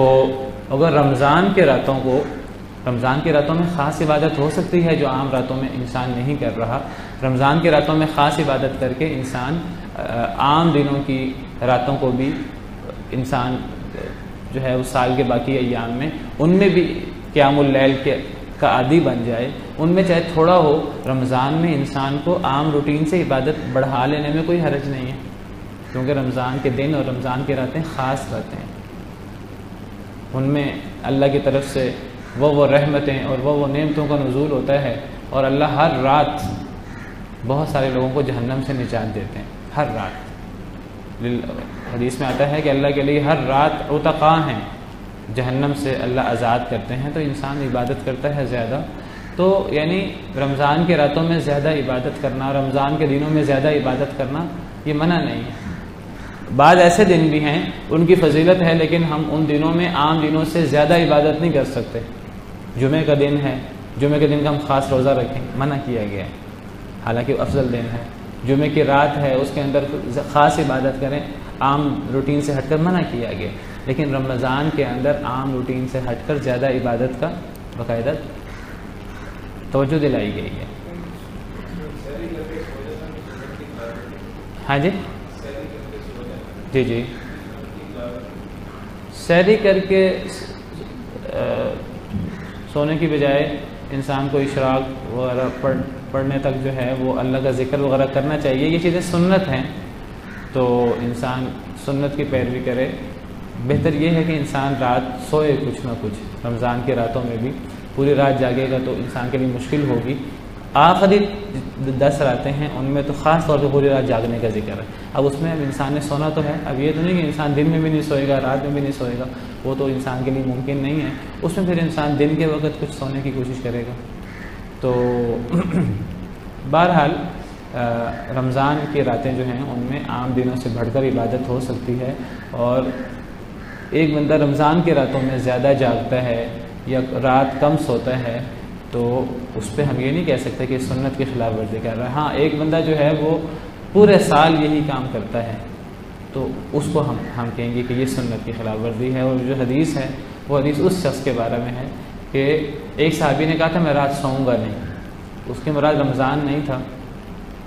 اگر رمضان کے راتوں میں خاص عبادت ہو سکتی ہے جو عام راتوں میں انسان نہیں کر رہا، رمضان کے راتوں میں خاص عبادت کر کے انسان عام دنوں کی راتوں کو بھی انسان جو ہے اس سال کے باقی ایام میں ان میں بھی قیام اللیل کا عادی بن جائے، ان میں چاہے تھوڑا ہو، رمضان میں انسان کو عام روٹین سے عبادت بڑھا لینے میں کوئی حرج نہیں ہے، کیونکہ رمضان کے دن اور رمضان کی راتیں خاص راتیں ہیں، ان میں اللہ کی طرف سے وہ رحمتیں اور وہ نعمتوں کا نزول ہوتا ہے، اور اللہ ہر رات بہت سارے لوگوں کو جہنم سے نجات دیتے ہیں، ہر رات۔ حدیث میں آتا ہے کہ اللہ کے لیے ہر رات عتقاء ہیں، جہنم سے اللہ آزاد کرتے ہیں، تو انسان عبادت کرتا ہے زیادہ، تو یعنی رمضان کے راتوں میں زیادہ عبادت کرنا، رمضان کے دنوں میں زیادہ عبادت کرنا یہ منع نہیں ہے۔ بعض ایسے دن بھی ہیں ان کی فضیلت ہے، لیکن ہم ان دنوں میں عام دنوں سے زیادہ عبادت نہیں کر سکتے۔ جمعہ کا دن ہے، جمعہ کے دن کا ہم خاص روزہ رکھیں، منع کیا گیا ہے، حالانکہ وہ افضل دن ہے۔ جمعہ کی رات ہے، اس کے اندر خاص عبادت کریں، عام روٹین سے ہٹ کر منع کیا گیا، لیکن رمضان کے اندر عام روٹین سے ہٹ کر زیادہ عبادت کا باقاعدہ توجہ دلائی گئی ہے۔ ہاں جی جی جی سحری کر کے سونے کی بجائے انسان کو اشراق وغیرہ پڑھنے تک جو ہے وہ اللہ کا ذکر وغیرہ کرنا چاہیے. یہ چیزیں سنت ہیں تو انسان سنت کی پیروی کرے. بہتر یہ ہے کہ انسان رات سوئے کچھ نہ کچھ. رمضان کی راتوں میں بھی پوری رات جاگے گا تو انسان کے لیے مشکل ہوگی. آخری 10 راتیں ہیں ان میں تو خاص طور پہ پوری رات جاگنے کا ذکر ہے. اب اس میں اب انسان نے سونا تو ہے, اب یہ تو نہیں کہ انسان دن میں بھی نہیں سوئے گا رات میں بھی نہیں سوئے گا, وہ تو انسان کے لیے ممکن نہیں ہے. اس میں پھر انسان دن کے وقت کچھ سونے کی کوشش کرے گا. تو بہرحال رمضان کی راتیں جو ہیں ان میں عام دنوں سے بڑھ کر عبادت ہو سکتی ہے. اور ایک بندہ رمضان کی راتوں میں زیادہ جاگتا ہے یا رات کم سوتا ہے تو اس پہ ہم یہ نہیں کہہ سکتے کہ سنت کی خلاف ورزی کر رہا ہے. ہاں ایک بندہ جو ہے وہ پورے سال یہی کام کرتا ہے تو اس کو ہم کہیں گے کہ یہ سنت کی خلاف ورزی ہے. اور جو حدیث ہے وہ حدیث اس شخص کے بارے میں ہے کہ ایک صحابی نے کہا تھا میں رات سوؤں گا نہیں. اس کی مراد رمضان نہیں تھا,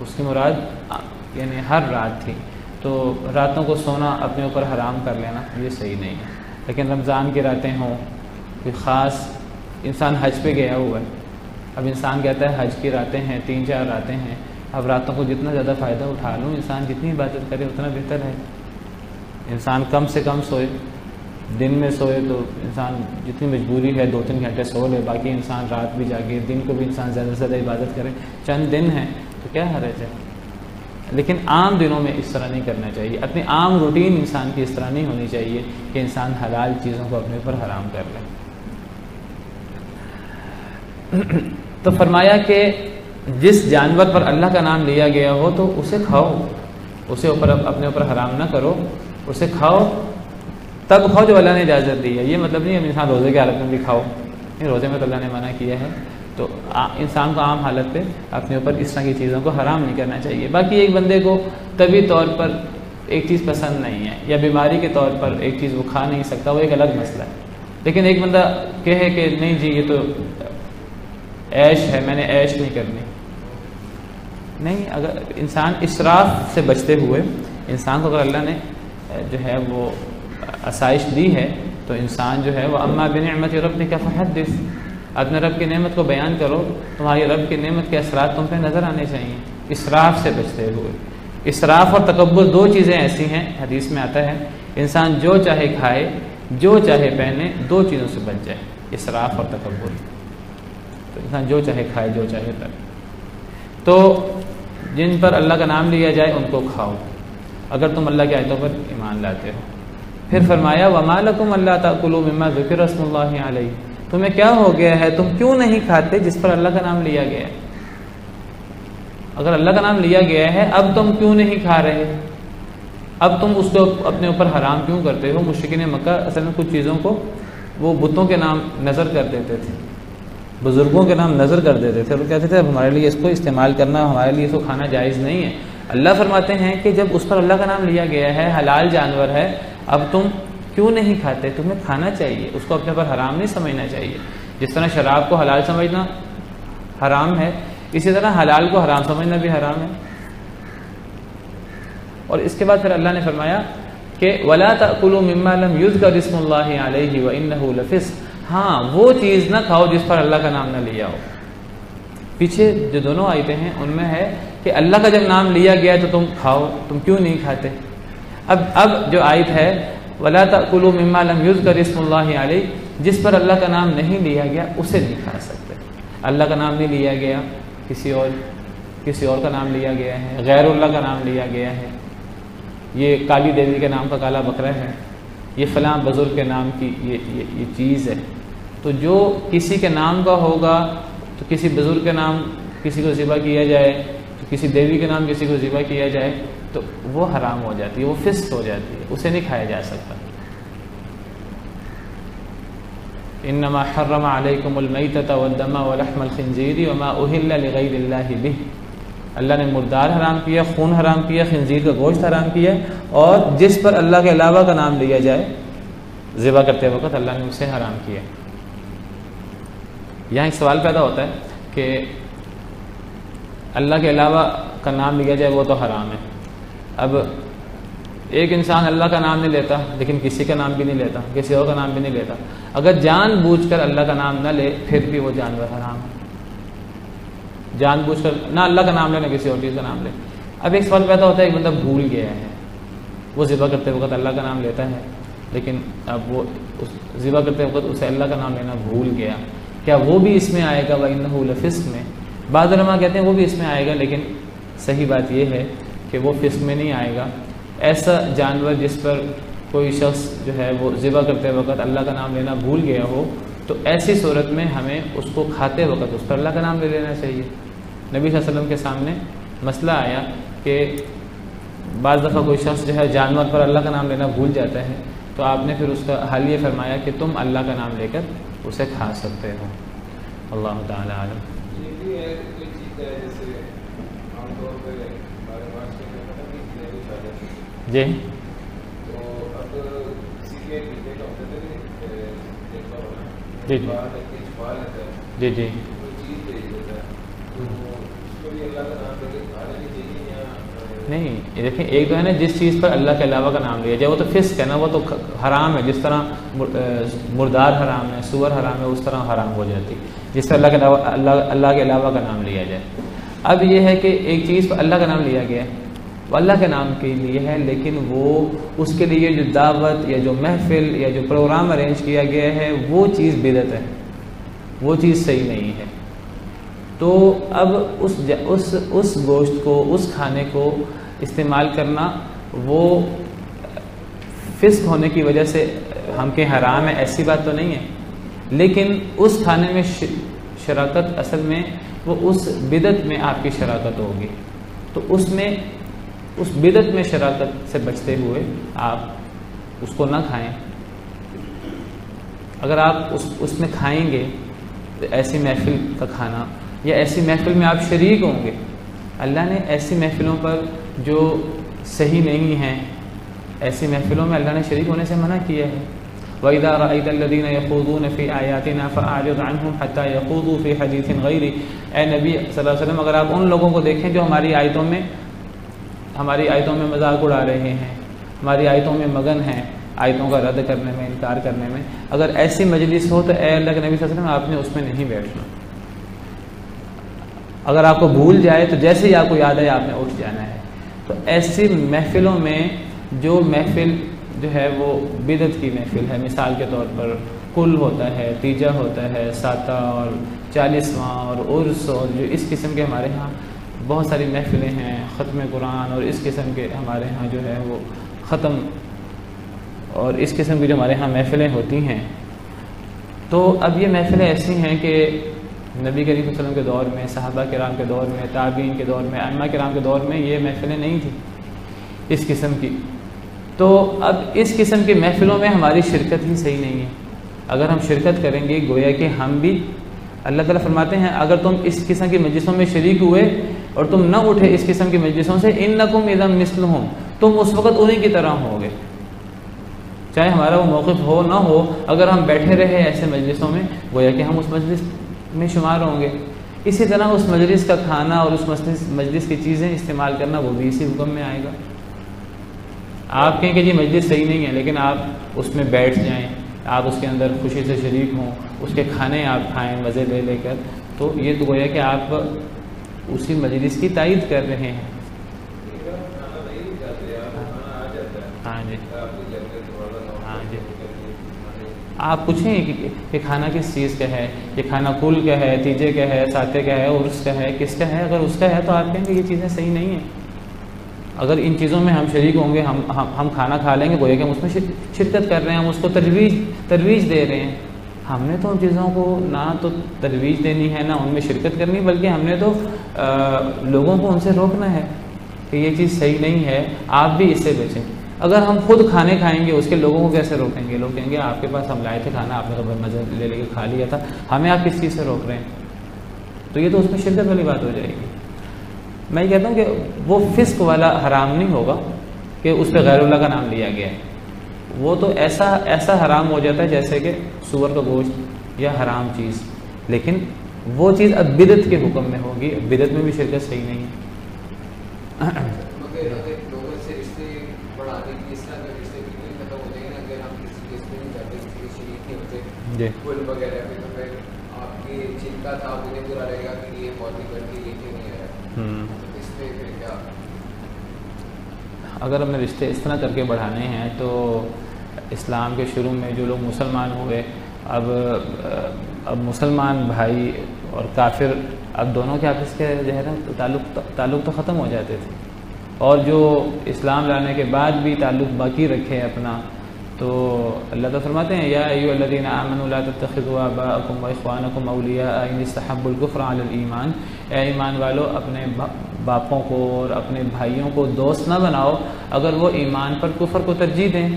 اس کی مراد یعنی ہر رات تھی. تو راتوں کو سونا اپنے اوپر حرام کر لینا یہ صحیح نہیں ہے. لیکن رمضان کی راتیں ہوں کوئی خاص, انسان حج پہ گیا ہوا ہے, اب انسان کہتا ہے حج کی راتیں ہیں 3-4 راتیں ہیں, اب راتوں کو جتنا زیادہ فائدہ اٹھا لوں, انسان جتنی عبادت کرے اتنا بہتر ہے. انسان کم سے کم سوئے, دن میں سوئے تو انسان جتنی مجبوری ہے 2-3 گھنٹے سو لے, باقی انسان رات بھی جاگے, دن کو بھی انسان زیادہ سے زیادہ عبادت کرے. چند دن ہیں تو کیا حرج ہے. لیکن عام دنوں میں اس طرح نہیں کرنا چاہیے. اپنی عام روٹین انسان کی اس طرح نہیں ہونی چاہیے کہ انسان حلال چیزوں کو اپنے اوپر حرام کر لے. تو فرمایا کہ جس جانور پر اللہ کا نام لیا گیا ہو تو اسے کھاؤ, اسے اپنے اوپر حرام نہ کرو, اسے کھاؤ تب کھاؤ جو اللہ نے اجازت دی ہے. یہ مطلب نہیں ہے انسان روزے کی حالت میں بھی کھاؤ, روزے میں تو اللہ نے منع کیا ہے. تو انسان کو عام حالت پہ اپنے اوپر اس طرح کی چیزوں کو حرام نہیں کرنا چاہیے. باقی ایک بندے کو طبی طور پر ایک چیز پسند نہیں ہے یا بیماری کے طور پر ایک چیز وہ کھا نہیں سکتا, وہ ایک الگ مسئلہ ہے. لیکن ایک بندہ کہے کہ نہیں جی یہ تو عیش ہے, میں نے عیش نہیں کرنی, نہیں. اگر انسان اسراف سے بچتے ہوئے انسان کو اگر اللہ نے جو ہے وہ آسائش دی ہے تو انسان جو ہے وہ اما بنعمت ربک فحدث, اپنے رب کی نعمت کو بیان کرو. تمہاری رب کی نعمت کے اثرات تم پہ نظر آنے چاہیے اسراف سے بچتے ہوئے. اسراف اور تکبر 2 چیزیں ایسی ہیں, حدیث میں آتا ہے انسان جو چاہے کھائے جو چاہے پہنے, 2 چیزوں سے بچ جائے, اسراف اور تکبر. تو انسان جو چاہے کھائے جو چاہے پہنے. تو جن پر اللہ کا نام لیا جائے ان کو کھاؤ اگر تم اللہ کی آیتوں پر ایمان لاتے ہو. پھر فرمایا وَمَا لَكُمْ أَلَّا تَأْكُلُوا مِمَّا ذُكِرَ اسْمُ اللَّهِ عَلَيْهِ, تمہیں کیا ہو گیا ہے تم کیوں نہیں کھاتے جس پر اللہ کا نام لیا گیا ہے. اگر اللہ کا نام لیا گیا ہے اب تم کیوں نہیں کھا رہے, اب تم اس کو اپنے اوپر حرام کیوں کرتے ہو. مشرکین مکہ اصل میں کچھ چیزوں کو وہ بتوں کے نام نظر کر دیتے تھے, بزرگوں کے نام نظر کر دیتے تھے, اور کہتے تھے اب ہمارے لیے اس کو استعمال کرنا, ہمارے لیے اس کو کھانا جائز نہیں ہے. اللہ فرماتے ہیں کہ جب اس پر اللہ کا نام لیا گیا ہے, حلال جانور ہے, اب تم کیوں نہیں کھاتے. تمہیں کھانا چاہیے, اس کو اپنے پر حرام نہیں سمجھنا چاہیے. جس طرح شراب کو حلال سمجھنا حرام ہے, اسی طرح حلال کو حرام سمجھنا بھی حرام ہے. اور اس کے بعد پھر اللہ نے فرمایا کہ وَلَا تَأْكُلُوا مِمَّا لَمْ يُذْكَرِ اسْمُ اللَّهِ عَلَيْهِ وَإِنَّهُ لَفِسْقٌ, ہاں وہ چیز نہ کھاؤ جس پر اللہ کا نام نہ لیا ہو. پیچھے جو دونوں آیتیں ہیں ان میں ہے کہ اللہ کا جب نام لیا گیا تو تم کھاؤ, تم کیوں نہیں کھاتے. اب جو آیت ہے وَلَا تَأْكُلُوا مِمَّا لَمْ يُذْكَرِ اسْمُ اللَّهِ عَلَيْهِ, جس پر اللہ کا نام نہیں لیا گیا اسے نہیں کھا سکتے. اللہ کا نام نہیں لیا گیا, کسی اور کا نام لیا گیا ہے, غیر اللہ کا نام لیا گیا ہے, یہ کالی دیوی کے نام کا کالا بکرا ہے, یہ فلاں بزرگ کے نام کی یہ چیز ہے. تو جو کسی کے نام کا ہوگا تو کسی بزرگ کے نام کسی کو ذبح کیا جائے, تو کسی دیوی کے نام کسی کو ذبح کیا جائے تو وہ حرام ہو جاتی ہے, وہ فسق ہو جاتی ہے, اسے نہیں کھایا جا سکتا. انما حرم علیکم المیتۃ والدم ولحم الخنزیر وما اہل لغیر اللہ بہ, اللہ نے مردار حرام کیا, خون حرام کیا, خنزیر کا گوشت حرام کیا, اور جس پر اللہ کے علاوہ کا نام لیا جائے ذبح کرتے وقت اللہ نے اسے حرام کیا. یہاں ایک سوال پیدا ہوتا ہے کہ اللہ کے علاوہ کا نام لیا جائے وہ تو حرام ہے, اب ایک انسان اللہ کا نام نہیں لیتا لیکن کسی کا نام بھی نہیں لیتا، کسی اور کا نام بھی نہیں لیتا، اگر جان بوجھ کر اللہ کا نام نہ لے پھر بھی وہ جانور حرام ہے۔ جان بوجھ کر نہ اللہ کا نام لے نہ کسی اور چیز کا نام لے۔ اب ایک سوال پیدا ہوتا ہے، ایک بندہ بھول گیا ہے، وہ ذبح کرتے وقت اللہ کا نام لیتا ہے لیکن اب وہ ذبح کرتے وقت اسے اللہ کا نام لینا بھول گیا، کیا وہ بھی اس میں آئے گا؟ وَإِنَّهُ لَفِسْقٌ میں بعض علماء کہتے ہیں وہ بھی اس میں آئے گا، لیکن صحیح بات یہ ہے کہ وہ فسق میں نہیں آئے گا۔ ایسا جانور جس پر کوئی شخص جو ہے وہ ذبح کرتے وقت اللہ کا نام لینا بھول گیا ہو تو ایسی صورت میں ہمیں اس کو کھاتے وقت اس پر اللہ کا نام لے لینا چاہیے۔ نبی صلی اللہ علیہ وسلم کے سامنے مسئلہ آیا کہ بعض دفعہ کوئی شخص جو ہے جانور پر اللہ کا نام لینا بھول جاتا ہے تو آپ نے پھر اس کا حل یہ فرمایا کہ تم اللہ کا نام لے کر اسے کھا سکتے ہو۔ اللہ تعالی عالم۔
یہ بھی ہے کوئی چیز ہے جیسے عام طور پہ ہمارے معاشرے میں پتہ نہیں کتنے کچھ آ جاتے ہیں،
جی
تو اب کسی کے بیٹے کا ہوتا ہے دیکھتا ہونا
جی جی
باہر ایک چھپا لیتا ہے،
جی جی
کوئی چیز بھیج دیتا ہے، تو اس کو بھی اللہ کا نام لے کے کھا لینی چاہیے یا
نہیں؟ یہ دیکھیں، ایک تو ہے نا جس چیز پر اللہ کے علاوہ کا نام لیا جائے وہ تو فسق ہے نا، وہ تو حرام ہے، جس طرح مردار حرام ہے، سور حرام ہے، اس طرح حرام ہو جاتی جس پر اللہ کے علاوہ اللہ کے علاوہ کا نام لیا جائے۔ اب یہ ہے کہ ایک چیز پر اللہ کا نام لیا گیا ہے وہ اللہ کے نام کے لیے ہے، لیکن وہ اس کے لیے جو دعوت یا جو محفل یا جو پروگرام ارینج کیا گیا ہے وہ چیز بدعت ہے، وہ چیز صحیح نہیں ہے۔ تو اب اس گوشت کو، اس کھانے کو استعمال کرنا وہ فسق ہونے کی وجہ سے ہم کے حرام ہے ایسی بات تو نہیں ہے، لیکن اس کھانے میں شراکت اصل میں وہ اس بدعت میں آپ کی شراکت ہوگی، تو اس بدعت میں شراکت سے بچتے ہوئے آپ اس کو نہ کھائیں۔ اگر آپ اس میں کھائیں گے تو ایسی محفل کا کھانا یا ایسی محفل میں آپ شریک ہوں گے، اللہ نے ایسی محفلوں پر جو صحیح نہیں ہیں ایسی محفلوں میں اللہ نے شریک ہونے سے منع کیا ہے۔ وَإِذَا رَأَيْتَ الَّذِينَ يَخُوضُونَ فِي آيَاتِنَا فَأَعْرِضْ عَنْهُمْ حَتَّى يَخُوضُوا فِي حَدِيثٍ غَيْرِهِ۔ اے نبی صلی اللہ علیہ وسلم، اگر آپ ان لوگوں کو دیکھیں جو ہماری آیتوں میں مذاق اڑا رہے ہیں، ہماری آیتوں میں مگن ہیں، آیتوں کا رد کرنے میں، انکار کرنے میں، اگر ایسی مجلس ہو تو اے اللہ کے نبی صلی اللہ علیہ وسلم آپ نے اس میں نہیں بیٹھنا۔ اگر آپ کو بھول جائے تو جیسے ہی آپ کو یاد ہے آپ نے اٹھ جانا ہے۔ تو ایسی محفلوں میں جو محفل جو ہے وہ بدعت کی محفل ہے، مثال کے طور پر کل ہوتا ہے، تیجا ہوتا ہے، ساتہ اور 40واں اور عرس اور جو اس قسم کے ہمارے ہاں بہت ساری محفلیں ہیں، ختم قرآن اور اس قسم کے ہمارے ہاں جو ہے وہ ختم اور اس قسم کی جو ہمارے ہاں محفلیں ہوتی ہیں، تو اب یہ محفلیں ایسی ہیں کہ نبی کریم صلی اللہ علیہ وسلم کے دور میں، صحابہ کرام کے دور میں، تابعین کے دور میں، ائمہ کرام کے دور میں یہ محفلیں نہیں تھیں اس قسم کی۔ تو اب اس قسم کی محفلوں میں ہماری شرکت ہی صحیح نہیں ہے۔ اگر ہم شرکت کریں گے گویا کہ ہم بھی، اللہ تعالیٰ فرماتے ہیں اگر تم اس قسم کی مجلسوں میں شریک ہوئے اور تم نہ اٹھے اس قسم کی مجلسوں سے، انکم اذا مثلہم، تم اس وقت انہی کی طرح ہوگے، چاہے ہمارا وہ موقف ہو نہ ہو، اگر ہم بیٹھے رہے ایسے مجلسوں میں گویا کہ ہم اس مجلس میں شمار ہوں گے۔ اسی طرح اس مجلس کا کھانا اور اس مجلس کی چیزیں استعمال کرنا وہ بھی اسی حکم میں آئے گا۔ آپ کہیں کہ جی مجلس صحیح نہیں ہے، لیکن آپ اس میں بیٹھ جائیں، آپ اس کے اندر خوشی سے شریک ہوں، اس کے کھانے آپ کھائیں مزے لے لے کر، تو یہ تو گویا کہ آپ اسی مجلس کی تائید کر رہے ہیں۔ ہاں جی ہاں جی، آپ پوچھیں کہ کھانا کس چیز کا ہے، یہ کھانا کل کا ہے، تیجے کا ہے، ساتے کا ہے، عرس کا ہے، کس کا ہے؟ اگر اس کا ہے تو آپ کہیں گے یہ چیزیں صحیح نہیں ہیں۔ اگر ان چیزوں میں ہم شریک ہوں گے، ہم کھانا کھا لیں گے گویا کہ ہم اس میں شرکت کر رہے ہیں، ہم اس کو ترویج دے رہے ہیں۔ ہم نے تو ان چیزوں کو نہ تو ترویج دینی ہے نہ ان میں شرکت کرنی، بلکہ ہم نے تو لوگوں کو ان سے روکنا ہے کہ یہ چیز صحیح نہیں ہے، آپ بھی اس سے بچیں۔ اگر ہم خود کھانے کھائیں گے اس کے لوگوں کو کیسے روکیں گے؟ لوگ کہیں گے آپ کے پاس ہم لائے تھے کھانا، آپ نے تو مزے لے لے کے کھا لیا تھا، ہمیں آپ کس چیز سے روک رہے ہیں؟ تو یہ تو اس میں شرکت والی بات ہو جائے گی۔ میں یہ کہتا ہوں کہ وہ فسق والا حرام نہیں ہوگا کہ اس پہ غیر اللہ کا نام لیا گیا ہے، وہ تو ایسا حرام ہو جاتا ہے جیسے کہ سور کا گوشت یا حرام چیز، لیکن وہ چیز اب بدعت کے حکم میں ہوگی، بدعت میں بھی شرکت صحیح نہیں ہے۔
مگر لوگوں سے رشتے بڑھانے کی اس طرح کے رشتے بالکل ختم ہو جائیں گے اگر ہم کسی کیس میں نہیں جاتے, کسی کے شریک نہیں ہوتے
جی
پھول وغیرہ پہ, تو پھر آپ کی جن کا تھا مجھے برا رہے گا کہ یہ بہت ہی کر کے یہ کیوں نہیں آیا, تو اس پہ پھر کیا؟
اگر ہم نے رشتے اس طرح کر کے بڑھانے ہیں تو اسلام کے شروع میں جو لوگ مسلمان ہوئے, اب مسلمان بھائی اور کافر اب دونوں کے آپس کے جو ہے نا تعلق تو ختم ہو جاتے تھے, اور جو اسلام لانے کے بعد بھی تعلق باقی رکھے اپنا, تو اللہ تعالیٰ فرماتے ہیں یا ایھا الذین آمنوا لا تتخذوا آباءکم واخوانکم اولیاء ان استحبوا الکفر علی الایمان, اے ایمان والو اپنے باپوں کو اور اپنے بھائیوں کو دوست نہ بناؤ اگر وہ ایمان پر کفر کو ترجیح دیں.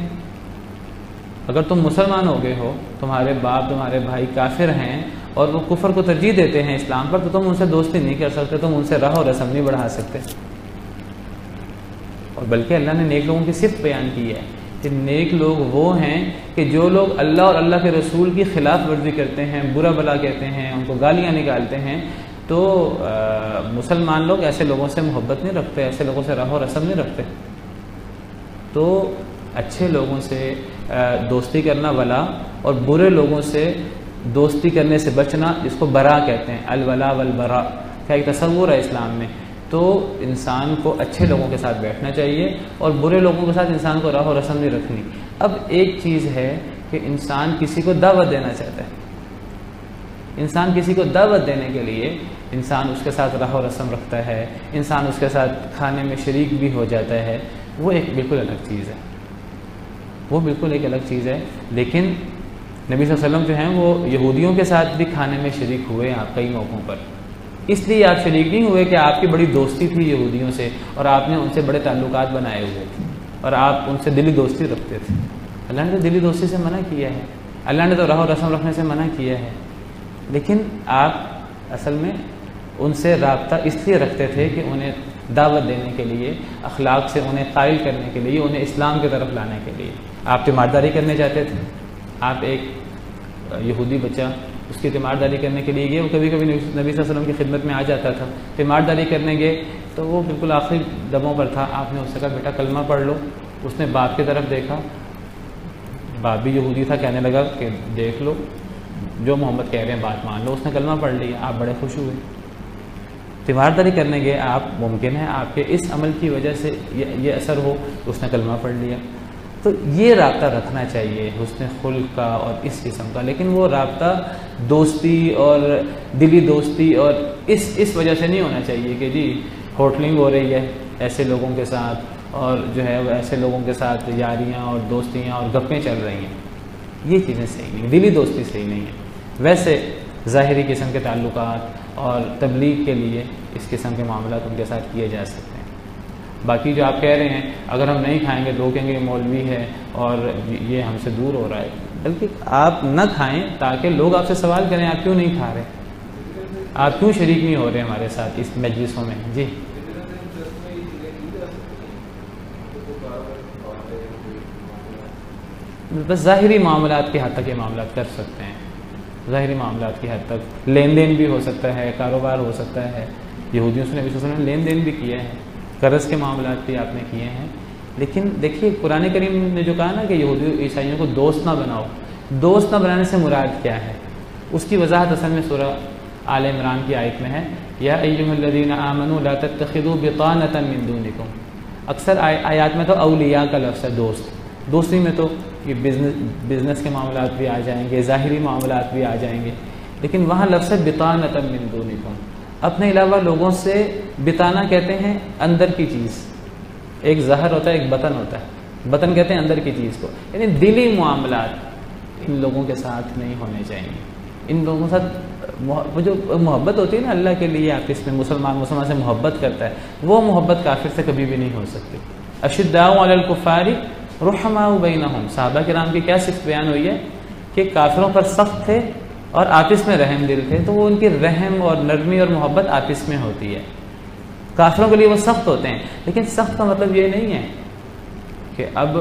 اگر تم مسلمان ہو گئے ہو, تمہارے باپ تمہارے بھائی کافر ہیں اور وہ کفر کو ترجیح دیتے ہیں اسلام پر, تو تم ان سے دوستی نہیں کر سکتے, تم ان سے راہ و رسم نہیں بڑھا سکتے. اور بلکہ اللہ نے نیک لوگوں کی صفت بیان کی ہے کہ نیک لوگ وہ ہیں کہ جو لوگ اللہ اور اللہ کے رسول کی خلاف ورزی کرتے ہیں, برا بھلا کہتے ہیں, ان کو گالیاں نکالتے ہیں, تو مسلمان لوگ ایسے لوگوں سے محبت نہیں رکھتے, ایسے لوگوں سے راہ و رسم نہیں رکھتے. تو اچھے لوگوں سے دوستی کرنا ولا, اور برے لوگوں سے دوستی کرنے سے بچنا, جس کو برا کہتے ہیں, الولا والبرا کا ایک تصور ہے اسلام میں. تو انسان کو اچھے لوگوں کے ساتھ بیٹھنا چاہیے اور برے لوگوں کے ساتھ انسان کو راہ و رسم نہیں رکھنی. اب ایک چیز ہے کہ انسان کسی کو دعوت دینا چاہتا ہے, انسان کسی کو دعوت دینے کے لیے انسان اس کے ساتھ راہ و رسم رکھتا ہے, انسان اس کے ساتھ کھانے میں شریک بھی ہو جاتا ہے, وہ ایک بالکل الگ چیز ہے, وہ بالکل ایک الگ چیز ہے. لیکن نبی صلی اللہ علیہ وسلم جو ہیں وہ یہودیوں کے ساتھ بھی کھانے میں شریک ہوئے آپ کئی موقعوں پر. اس لیے آپ شریک نہیں ہوئے کہ آپ کی بڑی دوستی تھی یہودیوں سے اور آپ نے ان سے بڑے تعلقات بنائے ہوئے تھے اور آپ ان سے دلی دوستی رکھتے تھے. اللہ نے تو دلی دوستی سے منع کیا ہے, اللہ نے تو راہ و رسم رکھنے سے منع کیا ہے. لیکن آپ اصل میں ان سے رابطہ اس لیے رکھتے تھے کہ انہیں دعوت دینے کے لیے, اخلاق سے انہیں قائل کرنے کے لیے, انہیں اسلام کی طرف لانے کے لیے. آپ تیمارداری کرنے جاتے تھے, آپ ایک یہودی بچہ اس کی تیمارداری کرنے کے لیے گئے, وہ کبھی کبھی نبی صلی اللہ علیہ وسلم کی خدمت میں آ جاتا تھا, تیمارداری کرنے گئے تو وہ بالکل آخری دموں پر تھا. آپ نے اس سے کہا بیٹا کلمہ پڑھ لو. اس نے باپ کی طرف دیکھا, باپ بھی یہودی تھا, کہنے لگا کہ دیکھ لو جو محمد کہہ رہے ہیں بات مان لو. اس نے کلمہ پڑھ لیا, آپ بڑے خوش ہوئے. تیمارداری کرنے گئے آپ, ممکن ہے آپ کے اس عمل کی وجہ سے یہ اثر ہو, اس نے کلمہ پڑھ لیا. تو یہ رابطہ رکھنا چاہیے حسن خلق کا اور اس قسم کا. لیکن وہ رابطہ دوستی اور دلی دوستی اور اس وجہ سے نہیں ہونا چاہیے کہ جی ہوٹلنگ ہو رہی ہے ایسے لوگوں کے ساتھ, اور جو ہے وہ ایسے لوگوں کے ساتھ یاریاں اور دوستیاں اور گپیں چل رہی ہیں. یہ چیزیں صحیح نہیں, دلی دوستی صحیح نہیں ہے. ویسے ظاہری قسم کے تعلقات اور تبلیغ کے لیے اس قسم کے معاملات ان کے ساتھ کیے جا سکتے ہیں. باقی جو آپ کہہ رہے ہیں اگر ہم نہیں کھائیں گے لوگ کہیں گے یہ مولوی ہے اور یہ ہم سے دور ہو رہا ہے, بلکہ آپ نہ کھائیں تاکہ لوگ آپ سے سوال کریں آپ کیوں نہیں کھا رہے, آپ کیوں شریک نہیں ہو رہے ہمارے ساتھ اس مجلسوں میں. جی بس ظاہری معاملات کی حد تک یہ معاملات کر سکتے ہیں, ظاہری معاملات کی حد تک لین دین بھی ہو سکتا ہے, کاروبار ہو سکتا ہے. یہودیوں سے نبی صلی اللہ علیہ وسلم نے لین دین بھی کیا ہے, قرض کے معاملات بھی آپ نے کیے ہیں. لیکن دیکھیے قرآن کریم نے جو کہا نا کہ یہودی عیسائیوں کو دوست نہ بناؤ, دوست نہ بنانے سے مراد کیا ہے, اس کی وضاحت اصل میں سورہ آل عمران کی آیت میں ہے, یا ایھا الذین آمنوا لا تتخذوا بطانۃ من دونکم. اکثر آیات میں تو اولیاء کا لفظ ہے, دوست. دوستی میں تو یہ بزنس کے معاملات بھی آ جائیں گے, ظاہری معاملات بھی آ جائیں گے, لیکن وہاں لفظ ہے بطانۃ من دونکم, اپنے علاوہ لوگوں سے. بطانہ کہتے ہیں اندر کی چیز, ایک ظاہر ہوتا ہے ایک بطن ہوتا ہے, بطن کہتے ہیں اندر کی چیز کو, یعنی دلی معاملات ان لوگوں کے ساتھ نہیں ہونے چاہیے. ان لوگوں کے ساتھ جو محبت ہوتی ہے نا اللہ کے لیے, آپ اس میں مسلمان سے محبت کرتا ہے, وہ محبت کافر سے کبھی بھی نہیں ہو سکتی. اشداء علی الکفار رحماء بینہم, صحابہ کرام کی کیا صفت بیان ہوئی ہے کہ کافروں پر سخت تھے اور آپس میں رحم دل تھے. تو وہ ان کی رحم اور نرمی اور محبت آپس میں ہوتی ہے. کافروں کے لیے وہ سخت ہوتے ہیں, لیکن سخت کا مطلب یہ نہیں ہے کہ اب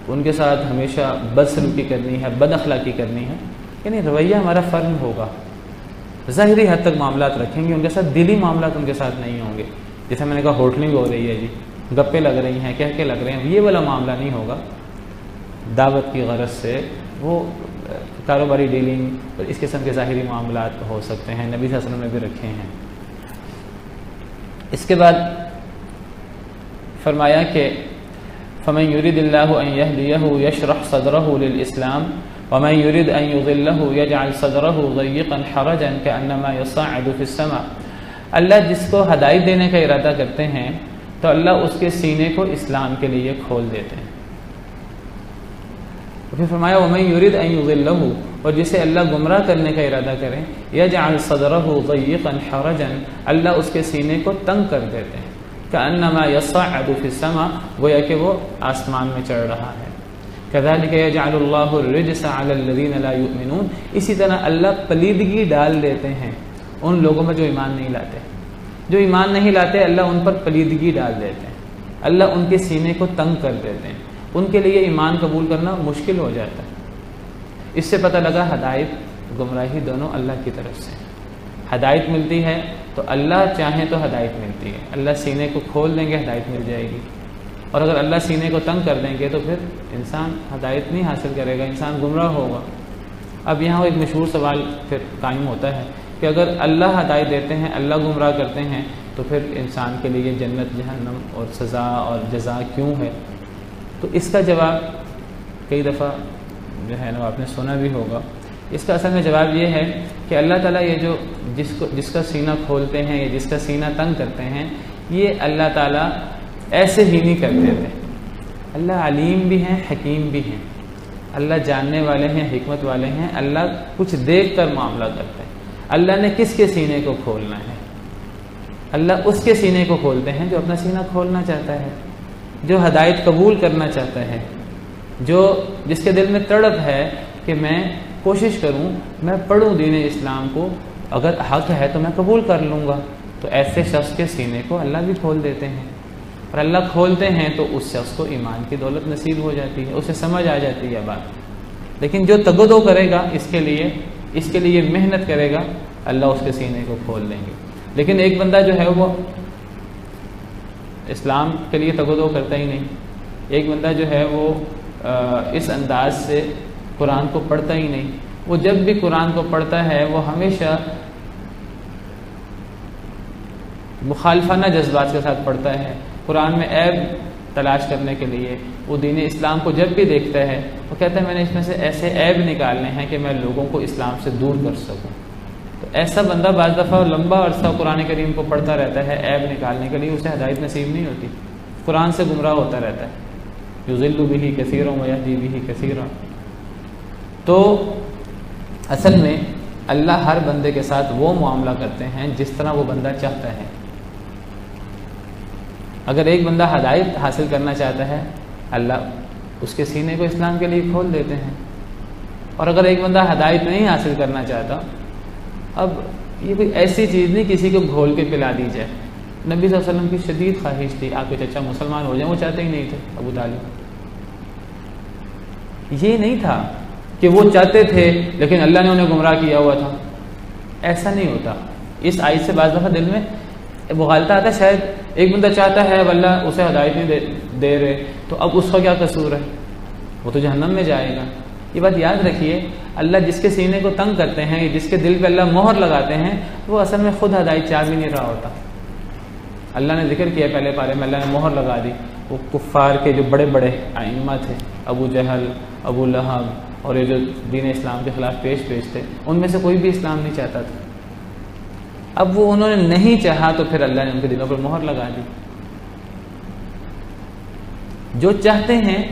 ان کے ساتھ ہمیشہ بد سلوکی کرنی ہے, بد اخلاقی کرنی ہے. یعنی رویہ ہمارا فرم ہوگا, ظاہری حد تک معاملات رکھیں گے ان کے ساتھ, دلی معاملات ان کے ساتھ نہیں ہوں گے. جیسے میں نے کہا ہوٹلنگ ہو رہی ہے جی, گپے لگ رہی ہیں، کہہ کے لگ رہے ہیں، یہ والا معاملہ نہیں ہوگا۔ دعوت کی غرض سے وہ کاروباری ڈیلنگ، اس قسم کے ظاہری معاملات ہو سکتے ہیں، نبی صلی اللہ علیہ وسلم نے بھی رکھے ہیں۔ اس کے بعد فرمایا کہ فَمَن يُرِدِ اللَّهُ أَن يَهْدِيَهُ يَشْرَحْ صَدْرَهُ لِلْإِسْلَامِ وَمَن يُرِدْ أَن يُضِلَّهُ يَجْعَلْ صَدْرَهُ ضَيِّقًا حَرَجًا كَأَنَّمَا يَصَّعَّدُ فِي السَّمَاءِ۔ اللہ جس کو ہدایت دینے کا ارادہ کرتے ہیں تو اللہ اس کے سینے کو اسلام کے لیے کھول دیتے ہیں۔ پھر فرمایا وَمَن يُرِدْ أَن يُضِلَّهُ، اور جسے اللہ گمراہ کرنے کا ارادہ کرے يَجْعَلْ صَدْرَهُ ضَيِّقًا حَرَجًا، اللہ اس کے سینے کو تنگ کر دیتے ہیں۔ كَأَنَّمَا يَصَّعَّدُ فِي السَّمَاءِ، گویا کہ وہ آسمان میں چڑھ رہا ہے۔ كَذَلِكَ يَجْعَلُ اللَّهُ الرِّجْسَ عَلَى الَّذِينَ لَا يُؤْمِنُونَ، اسی طرح اللہ پلیدگی ڈال دیتے ہیں ان لوگوں میں جو ایمان نہیں لاتے۔ جو ایمان نہیں لاتے اللہ ان پر پلیدگی ڈال دیتے ہیں، اللہ ان کے سینے کو تنگ کر دیتے ہیں، ان کے لیے ایمان قبول کرنا مشکل ہو جاتا ہے۔ اس سے پتہ لگا ہدایت گمراہی دونوں اللہ کی طرف سے۔ ہدایت ملتی ہے تو اللہ چاہیں تو ہدایت ملتی ہے، اللہ سینے کو کھول دیں گے ہدایت مل جائے گی، اور اگر اللہ سینے کو تنگ کر دیں گے تو پھر انسان ہدایت نہیں حاصل کرے گا، انسان گمراہ ہوگا۔ اب یہاں ایک مشہور سوال پھر قائم ہوتا ہے کہ اگر اللہ ہدایت دیتے ہیں، اللہ گمراہ کرتے ہیں، تو پھر انسان کے لیے جنت، جہنم اور سزا اور جزا کیوں ہے؟ تو اس کا جواب کئی دفعہ جو ہے نا آپ نے سنا بھی ہوگا۔ اس کا اصل میں جواب یہ ہے کہ اللہ تعالیٰ یہ جو جس کا سینہ کھولتے ہیں یا جس کا سینہ تنگ کرتے ہیں، یہ اللہ تعالیٰ ایسے ہی نہیں کرتے تھے۔ اللہ علیم بھی ہیں، حکیم بھی ہیں، اللہ جاننے والے ہیں، حکمت والے ہیں، اللہ کچھ دیکھ کر معاملہ کرتے ہیں۔ اللہ نے کس کے سینے کو کھولنا ہے؟ اللہ اس کے سینے کو کھولتے ہیں جو اپنا سینہ کھولنا چاہتا ہے، جو ہدایت قبول کرنا چاہتا ہے، جس کے دل میں تڑپ ہے کہ میں کوشش کروں، میں پڑھوں دین اسلام کو، اگر حق ہے تو میں قبول کر لوں گا، تو ایسے شخص کے سینے کو اللہ بھی کھول دیتے ہیں۔ اور اللہ کھولتے ہیں تو اس شخص کو ایمان کی دولت نصیب ہو جاتی ہے، اسے سمجھ آ جاتی ہے بات۔ لیکن جو تگدو کرے گا اس کے لیے محنت کرے گا، اللہ اس کے سینے کو کھول دیں گے۔ لیکن ایک بندہ جو ہے وہ اسلام کے لیے تگدو کرتا ہی نہیں، ایک بندہ جو ہے وہ اس انداز سے قرآن کو پڑھتا ہی نہیں، وہ جب بھی قرآن کو پڑھتا ہے وہ ہمیشہ مخالفانہ جذبات کے ساتھ پڑھتا ہے، قرآن میں عیب تلاش کرنے کے لیے وہ دین اسلام کو جب بھی دیکھتا ہے وہ کہتا ہے میں نے اس میں سے ایسے عیب نکالنے ہیں کہ میں لوگوں کو اسلام سے دور کر سکوں۔ تو ایسا بندہ بعض دفعہ لمبا عرصہ قرآن کریم کو پڑھتا رہتا ہے، عیب نکالنے کے لیے اسے ہدایت نصیب نہیں ہوتی، قرآن سے گمراہ ہوتا رہتا ہے۔ یضل بہ کثیرا ویہدی بہ کثیرا۔ تو اصل میں اللہ ہر بندے کے ساتھ وہ معاملہ کرتے ہیں جس طرح وہ بندہ چاہتا ہے۔ اگر ایک بندہ ہدایت حاصل کرنا چاہتا ہے، اللہ اس کے سینے کو اسلام کے لیے کھول دیتے ہیں، اور اگر ایک بندہ ہدایت نہیں حاصل کرنا چاہتا، اب یہ کوئی ایسی چیز نہیں کسی کو گھول کے پلا دی جائے۔ نبی صلی اللہ علیہ وسلم کی شدید خواہش تھی آپ کے چچا مسلمان ہو جائیں، وہ چاہتے ہی نہیں تھے، ابو طالب۔ یہ نہیں تھا کہ وہ چاہتے تھے لیکن اللہ نے انہیں گمراہ کیا ہوا تھا، ایسا نہیں ہوتا۔ اس آیت سے بعض دفعہ دل میں مغالطہ آتا ہے، شاید ایک بندہ چاہتا ہے اب اللہ اسے ہدایت نہیں دے رہے تو اب اس کا کیا قصور ہے، وہ تو جہنم میں جائے گا۔ یہ بات یاد رکھیے، اللہ جس کے سینے کو تنگ کرتے ہیں، جس کے دل پہ اللہ مہر لگاتے ہیں، وہ اصل میں خود ہدایت چاہ بھی نہیں رہا ہوتا۔ اللہ نے ذکر کیا پہلے پارے میں، اللہ نے مہر لگا دی، وہ کفار کے جو بڑے بڑے ائمہ تھے، ابو جہل، ابو لہب، اور یہ جو دین اسلام کے خلاف پیش تھے، ان میں سے کوئی بھی اسلام نہیں چاہتا تھا۔ اب وہ انہوں نے نہیں چاہا تو پھر اللہ نے ان کے دلوں پر مہر لگا دی۔ جو چاہتے ہیں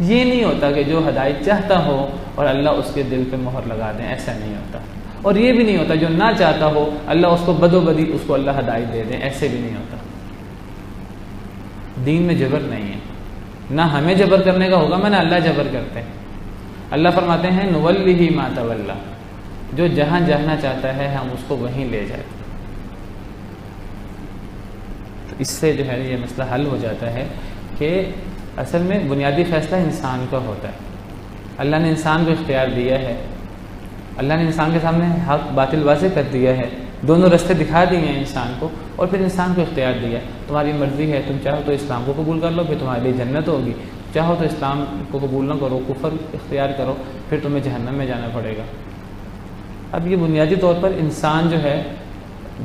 یہ نہیں ہوتا کہ جو ہدایت چاہتا ہو اور اللہ اس کے دل پہ مہر لگا دیں، ایسا نہیں ہوتا۔ اور یہ بھی نہیں ہوتا جو نہ چاہتا ہو اللہ اس کو بدو بدی اس کو اللہ ہدایت دے دیں، ایسے بھی نہیں ہوتا۔ دین میں جبر نہیں ہے، نہ ہمیں جبر کرنے کا ہوگا، نہ اللہ جبر کرتے ہیں۔ اللہ فرماتے ہیں نولیہ ما تولی، جو جہاں جانا چاہتا ہے ہم اس کو وہیں لے جاتے ہیں۔ تو اس سے جو ہے یہ مسئلہ حل ہو جاتا ہے کہ اصل میں بنیادی فیصلہ انسان کا ہوتا ہے۔ اللہ نے انسان کو اختیار دیا ہے، اللہ نے انسان کے سامنے حق باطل واضح کر دیا ہے، دونوں راستے دکھا دیے ہیں انسان کو، اور پھر انسان کو اختیار دیا ہے تمہاری مرضی ہے، تم چاہو تو اسلام کو قبول کر لو، پھر تمہارے لیے جنت ہوگی، چاہو تو اسلام کو قبول نہ کرو، کفر اختیار کرو، پھر تمہیں جہنم میں جانا پڑے گا۔ اب یہ بنیادی طور پر انسان جو ہے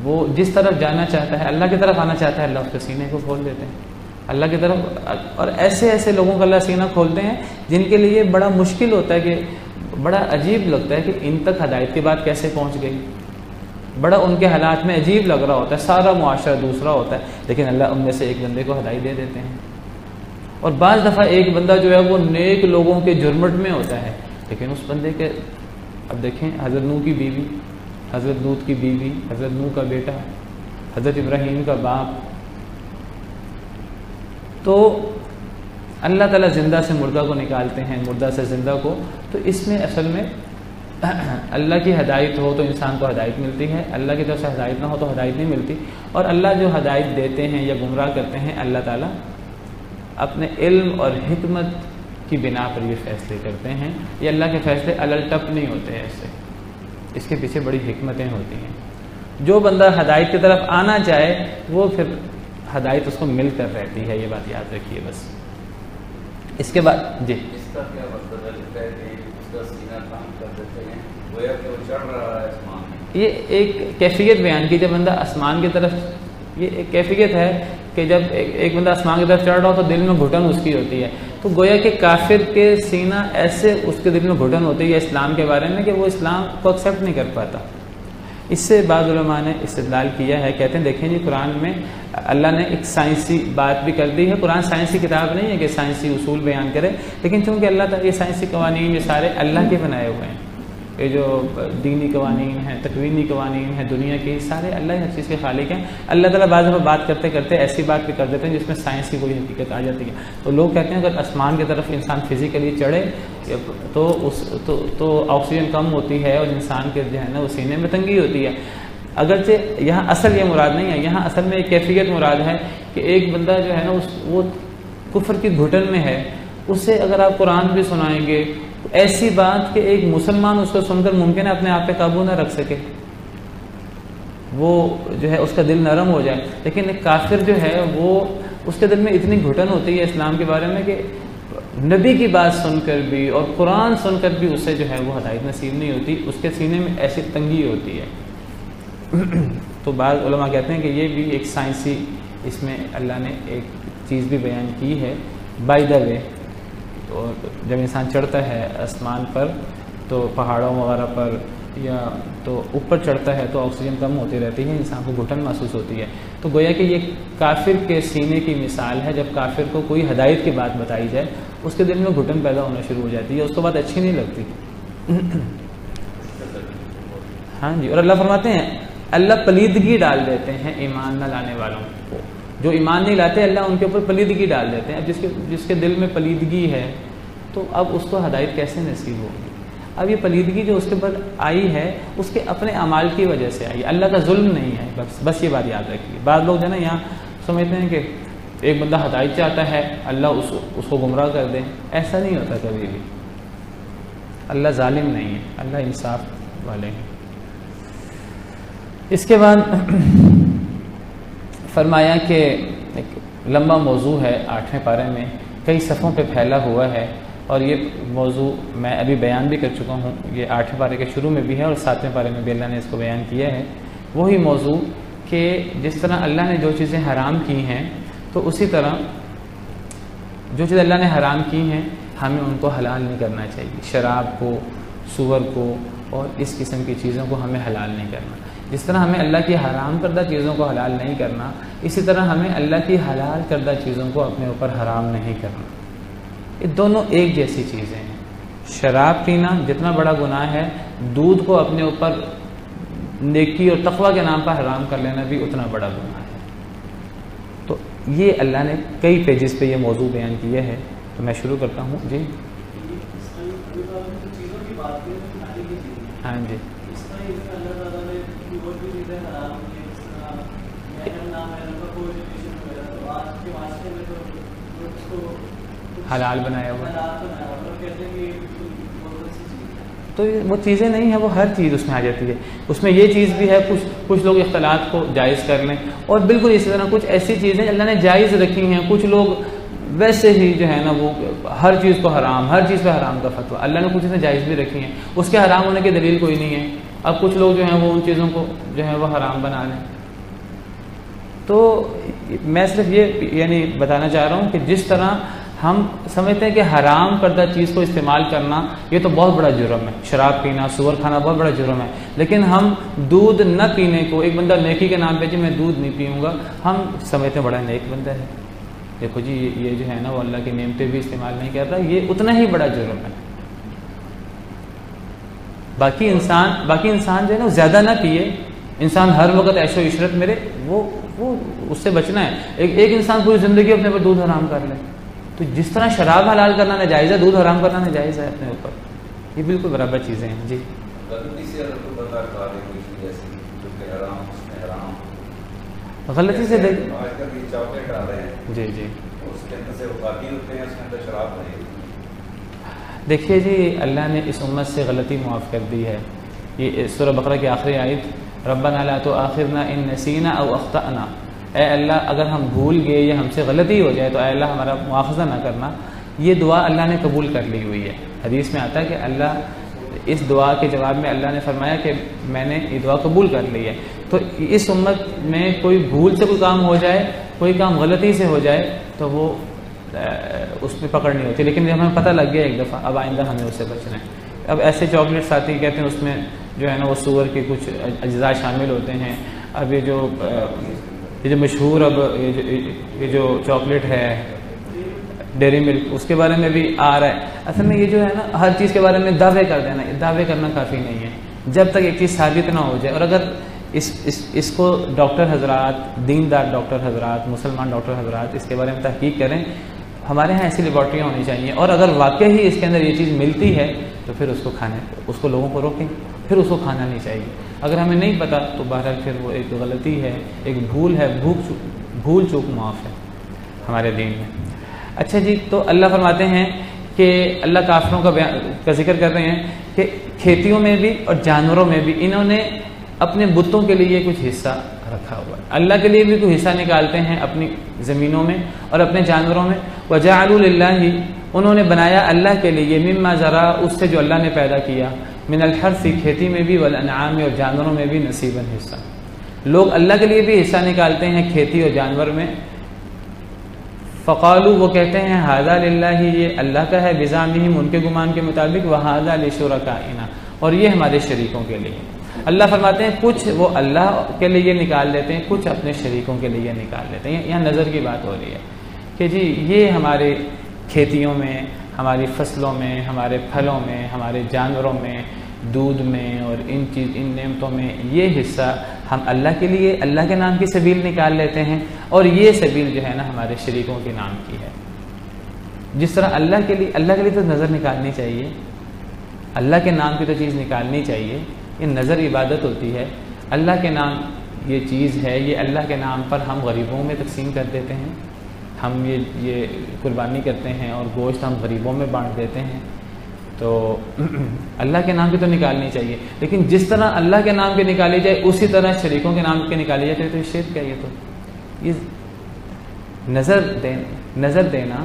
وہ جس طرف جانا چاہتا ہے، اللہ کی طرف آنا چاہتا ہے، اللہ اس کے سینے کو کھول دیتے ہیں اللہ کی طرف، اور ایسے ایسے لوگوں کا اللہ سینہ کھولتے ہیں جن کے لیے بڑا مشکل ہوتا ہے، کہ بڑا عجیب لگتا ہے کہ ان تک ہدایت کی بات کیسے پہنچ گئی، بڑا ان کے حالات میں عجیب لگ رہا ہوتا ہے، سارا معاشرہ دوسرا ہوتا ہے، لیکن اللہ ان میں سے ایک بندے کو ہدایت دے دیتے ہیں۔ اور بعض دفعہ ایک بندہ جو ہے وہ نیک لوگوں کے جرمٹ میں ہوتا ہے، لیکن اس بندے کے، اب دیکھیں حضرت نوح کی بیوی، حضرت لوط کی بیوی، حضرت نوح کا بیٹا، حضرت ابراہیم کا باپ، تو اللہ تعالیٰ زندہ سے مردہ کو نکالتے ہیں، مردہ سے زندہ کو، تو اس میں اصل میں اللہ کی ہدایت ہو تو انسان کو ہدایت ملتی ہے، اللہ کی طرف سے ہدایت نہ ہو تو ہدایت نہیں ملتی، اور اللہ جو ہدایت دیتے ہیں یا گمراہ کرتے ہیں، اللہ تعالیٰ اپنے علم اور حکمت کی بنا پر یہ فیصلے کرتے ہیں، یہ اللہ کے فیصلے الٹپ نہیں ہوتے ہیں، ایسے اس کے پیچھے بڑی حکمتیں ہوتی ہیں۔ جو بندہ ہدایت کی طرف آنا چاہے وہ پھر ہدایت اس کو مل کر رہتی ہے، یہ بات یاد رکھیے بس۔ اس کے بعد جی
اس کا کیا مطلب ہے کہ اس کا سینہ کام کر دیتے ہیں، گویا کہ وہ چڑھ رہا ہے آسمان میں؟
یہ ایک کیفیت بیان کی، جب بندہ آسمان کی طرف، یہ ایک کیفیت ہے کہ جب ایک بندہ آسمان کی طرف چڑھ رہا ہو تو دل میں گھٹن اس کی ہوتی ہے، تو گویا کہ کافر کے سینہ ایسے اس کے دل میں گھٹن ہوتی ہے اسلام کے بارے میں کہ وہ اسلام کو ایکسیپٹ نہیں کر پاتا۔ اس سے بعض علماء نے استدلال کیا ہے، کہتے ہیں دیکھیں جی قرآن میں اللہ نے ایک سائنسی بات بھی کر دی ہے، قرآن سائنسی کتاب نہیں ہے کہ سائنسی اصول بیان کرے، لیکن چونکہ اللہ تعالیٰ یہ سائنسی قوانین یہ سارے اللہ کے بنائے ہوئے ہیں، یہ جو دینی قوانین ہیں، تکوینی قوانین ہیں دنیا کے، سارے اللہ ہر چیز کے خالق ہیں۔ اللہ تعالیٰ بعض دفعہ بات کرتے کرتے ایسی بات بھی کر دیتے ہیں جس میں سائنس کی کوئی حقیقت آ جاتی ہے، تو لوگ کہتے ہیں اگر آسمان کی طرف انسان فزیکلی چڑھے تو آکسیجن کم ہوتی ہے اور انسان کے جو ہے نا وہ سینے میں تنگی ہوتی ہے، اگرچہ یہاں اصل یہ مراد نہیں ہے، یہاں اصل میں ایک کیفیت مراد ہے کہ ایک بندہ جو ہے نا وہ کفر کی گھٹن میں ہے، اسے اگر آپ قرآن بھی سنائیں گے ایسی بات کہ ایک مسلمان اس کو سن کر ممکن ہے اپنے آپ پہ قابو نہ رکھ سکے، وہ جو ہے اس کا دل نرم ہو جائے، لیکن ایک کافر جو ہے وہ اس کے دل میں اتنی گھٹن ہوتی ہے اسلام کے بارے میں کہ نبی کی بات سن کر بھی اور قرآن سن کر بھی اسے جو ہے وہ ہدایت نصیب نہیں ہوتی، اس کے سینے میں ایسی تنگی ہوتی ہے۔ تو بعض علماء کہتے ہیں کہ یہ بھی ایک سائنسی، اس میں اللہ نے ایک چیز بھی بیان کی ہے، بائی دا وے، اور جب انسان چڑھتا ہے آسمان پر تو پہاڑوں وغیرہ پر یا تو اوپر چڑھتا ہے تو آکسیجن کم ہوتی رہتی ہے، انسان کو گھٹن محسوس ہوتی ہے، تو گویا کہ یہ کافر کے سینے کی مثال ہے، جب کافر کو کوئی ہدایت کی بات بتائی جائے اس کے دل میں گھٹن پیدا ہونا شروع ہو جاتی ہے، اس کو بات اچھی نہیں لگتی۔ ہاں جی، اور اللہ فرماتے ہیں اللہ پلیدگی ڈال دیتے ہیں ایمان نہ لانے والوں کو، جو ایمان نہیں لاتے اللہ ان کے اوپر پلیدگی ڈال دیتے ہیں۔ اب جس کے دل میں پلیدگی ہے تو اب اس کو ہدایت کیسے نصیب ہوگی؟ اب یہ پلیدگی جو اس کے اوپر آئی ہے اس کے اپنے اعمال کی وجہ سے آئی، اللہ کا ظلم نہیں ہے، بس یہ بات یاد رکھیے۔ بعض لوگ جو ہے نا یہاں سمجھتے ہیں کہ ایک بندہ ہدایت چاہتا ہے اللہ اس کو گمراہ کر دے، ایسا نہیں ہوتا کبھی بھی، اللہ ظالم نہیں ہے، اللہ انصاف والے ہیں۔ اس کے بعد فرمایا کہ ایک لمبا موضوع ہے 8ویں پارے میں، کئی صفحوں پہ پھیلا ہوا ہے، اور یہ موضوع میں ابھی بیان بھی کر چکا ہوں، یہ 8ویں پارے کے شروع میں بھی ہے اور 7ویں پارے میں بھی اللہ نے اس کو بیان کیا ہے۔ وہی موضوع کہ جس طرح اللہ نے جو چیزیں حرام کی ہیں تو اسی طرح جو چیزیں اللہ نے حرام کی ہیں ہمیں ان کو حلال نہیں کرنا چاہیے، شراب کو، سور کو اور اس قسم کی چیزوں کو ہمیں حلال نہیں کرنا۔ جس طرح ہمیں اللہ کی حرام کردہ چیزوں کو حلال نہیں کرنا، اسی طرح ہمیں اللہ کی حلال کردہ چیزوں کو اپنے اوپر حرام نہیں کرنا۔ یہ دونوں ایک جیسی چیزیں ہیں۔ شراب پینا جتنا بڑا گناہ ہے، دودھ کو اپنے اوپر نیکی اور تقوی کے نام پر حرام کر لینا بھی اتنا بڑا گناہ ہے۔ تو یہ اللہ نے کئی پیجز پہ یہ موضوع بیان کیا ہے، تو میں شروع کرتا ہوں۔ جی ہاں جی، حلال بنایا ہوا، تو وہ چیزیں نہیں ہیں، وہ ہر چیز اس میں آ جاتی ہے. اس میں یہ چیز بھی ہے، کچھ لوگ اختلاط کو جائز کر لیں، اور بالکل اسی طرح کچھ ایسی چیزیں اللہ نے جائز رکھی ہیں. کچھ لوگ ویسے ہی جو ہے نا وہ ہر چیز کو حرام، ہر چیز پہ حرام کا فتویٰ. اللہ نے کچھ چیزیں جائز بھی رکھی ہیں، اس کے حرام ہونے کی دلیل کوئی نہیں ہے. اب کچھ لوگ جو ہیں وہ ان چیزوں کو جو ہے وہ حرام بنا لیں. تو میں صرف یہ یعنی بتانا چاہ رہا ہوں کہ جس طرح ہم سمجھتے ہیں کہ حرام کردہ چیز کو استعمال کرنا یہ تو بہت بڑا جرم ہے، شراب پینا، سور کھانا بہت بڑا جرم ہے، لیکن ہم دودھ نہ پینے کو، ایک بندہ نیکی کے نام پہ جی میں دودھ نہیں پیوں گا، ہم سمجھتے ہیں بڑا نیک بندہ ہے، دیکھو جی یہ جو ہے نا وہ اللہ کی نعمتیں بھی استعمال نہیں کرتا، یہ اتنا ہی بڑا جرم ہے. باقی انسان جو ہے نا زیادہ نہ پیے، انسان ہر وقت عیش و عشرت میرے وہ اس سے بچنا ہے. ایک انسان پوری زندگی اپنے پر دودھ حرام کر لے، تو جس طرح شراب حلال کرنا ناجائز ہے، دودھ حرام کرنا ناجائز ہے اپنے اوپر. یہ بالکل برابر چیزیں ہیں. جی غلطی سے دیکھ جی دیکھیے جی اللہ نے اس امت سے غلطی معاف کر دی ہے. یہ سورہ بقرہ کی آخری آیت ربنا لا تؤاخذنا ان نسینا او اخطأنا، اے اللہ اگر ہم بھول گئے یا ہم سے غلطی ہو جائے تو اے اللہ ہمارا مواخذہ نہ کرنا. یہ دعا اللہ نے قبول کر لی ہوئی ہے. حدیث میں آتا ہے کہ اللہ اس دعا کے جواب میں اللہ نے فرمایا کہ میں نے یہ دعا قبول کر لی ہے. تو اس امت میں کوئی بھول سے کوئی کام ہو جائے، کوئی کام غلطی سے ہو جائے تو وہ اس پہ پکڑ نہیں ہوتی، لیکن جب ہمیں پتہ لگ گیا ایک دفعہ اب آئندہ ہمیں اس سے بچنا ہے. اب ایسے چاکلیٹس آتی ہیں کہتے ہیں اس میں جو ہے نا وہ سور کے کچھ اجزاء شامل ہوتے ہیں. اب یہ جو مشہور اب یہ جو چاکلیٹ ہے ڈیری ملک، اس کے بارے میں بھی آ رہا ہے. اصل میں یہ جو ہے نا ہر چیز کے بارے میں دعوے کر دینا، دعوے کرنا کافی نہیں ہے جب تک ایک چیز ثابت نہ ہو جائے. اور اگر اس کو ڈاکٹر حضرات، دیندار ڈاکٹر حضرات، مسلمان ڈاکٹر حضرات اس کے بارے میں تحقیق کریں. ہمارے ہاں ایسی لیبارٹریاں ہونی چاہیے، اور اگر واقعی ہی اس کے اندر یہ چیز ملتی ہے تو پھر اس کو لوگوں کو روکیں، پھر اس کو کھانا نہیں چاہیے. اگر ہمیں نہیں پتہ تو بہرحال پھر وہ ایک غلطی ہے، ایک بھول ہے، بھول چوک معاف ہے ہمارے دین میں. اچھا جی، تو اللہ فرماتے ہیں کہ اللہ کافروں کا ذکر کر رہے ہیں کہ کھیتیوں میں بھی اور جانوروں میں بھی انہوں نے اپنے بتوں کے لیے کچھ حصہ رکھا ہوا ہے. اللہ کے لیے بھی کوئی حصہ نکالتے ہیں اپنی زمینوں میں اور اپنے جانوروں میں. وَجَعَلُوا لِلَّهِ، انہوں نے بنایا اللہ کے لیے، مما ذرا، اس سے جو اللہ نے پیدا کیا، من الحرث، کھیتی میں بھی، والانعام، اور جانوروں میں بھی، نصیباً، حصہ. لوگ اللہ کے لیے بھی حصہ نکالتے ہیں کھیتی اور جانور میں. فقالوا، وہ کہتے ہیں، ھذا للہ، یہ اللہ کا ہے، بزعمہم، ان کے گمان کے مطابق، وھذا لشرکائنا، اور یہ ہمارے شریکوں کے لیے. اللہ فرماتے ہیں کچھ وہ اللہ کے لیے نکال لیتے ہیں، کچھ اپنے شریکوں کے لیے نکال لیتے ہیں. یہاں نظر کی بات ہو رہی ہے کہ جی یہ ہمارے کھیتیوں میں، ہماری فصلوں میں، ہمارے پھلوں میں، ہمارے جانوروں میں، دودھ میں اور ان نعمتوں میں یہ حصہ ہم اللہ کے لیے، اللہ کے نام کی سبیل نکال لیتے ہیں، اور یہ سبیل جو ہے نا ہمارے شریکوں کے نام کی ہے. جس طرح اللہ کے لیے تو نظر نکالنی چاہیے، اللہ کے نام کی تو چیز نکالنی چاہیے. یہ نظر عبادت ہوتی ہے، اللہ کے نام یہ چیز ہے، یہ اللہ کے نام پر ہم غریبوں میں تقسیم کر دیتے ہیں، ہم یہ قربانی کرتے ہیں اور گوشت ہم غریبوں میں بانٹ دیتے ہیں. تو اللہ کے نام کی تو نکالنی چاہیے، لیکن جس طرح اللہ کے نام کے نکالی جائے اسی طرح شریکوں کے نام کے نکالی جائے تو یہ شرک ہے. یہ نظر دینا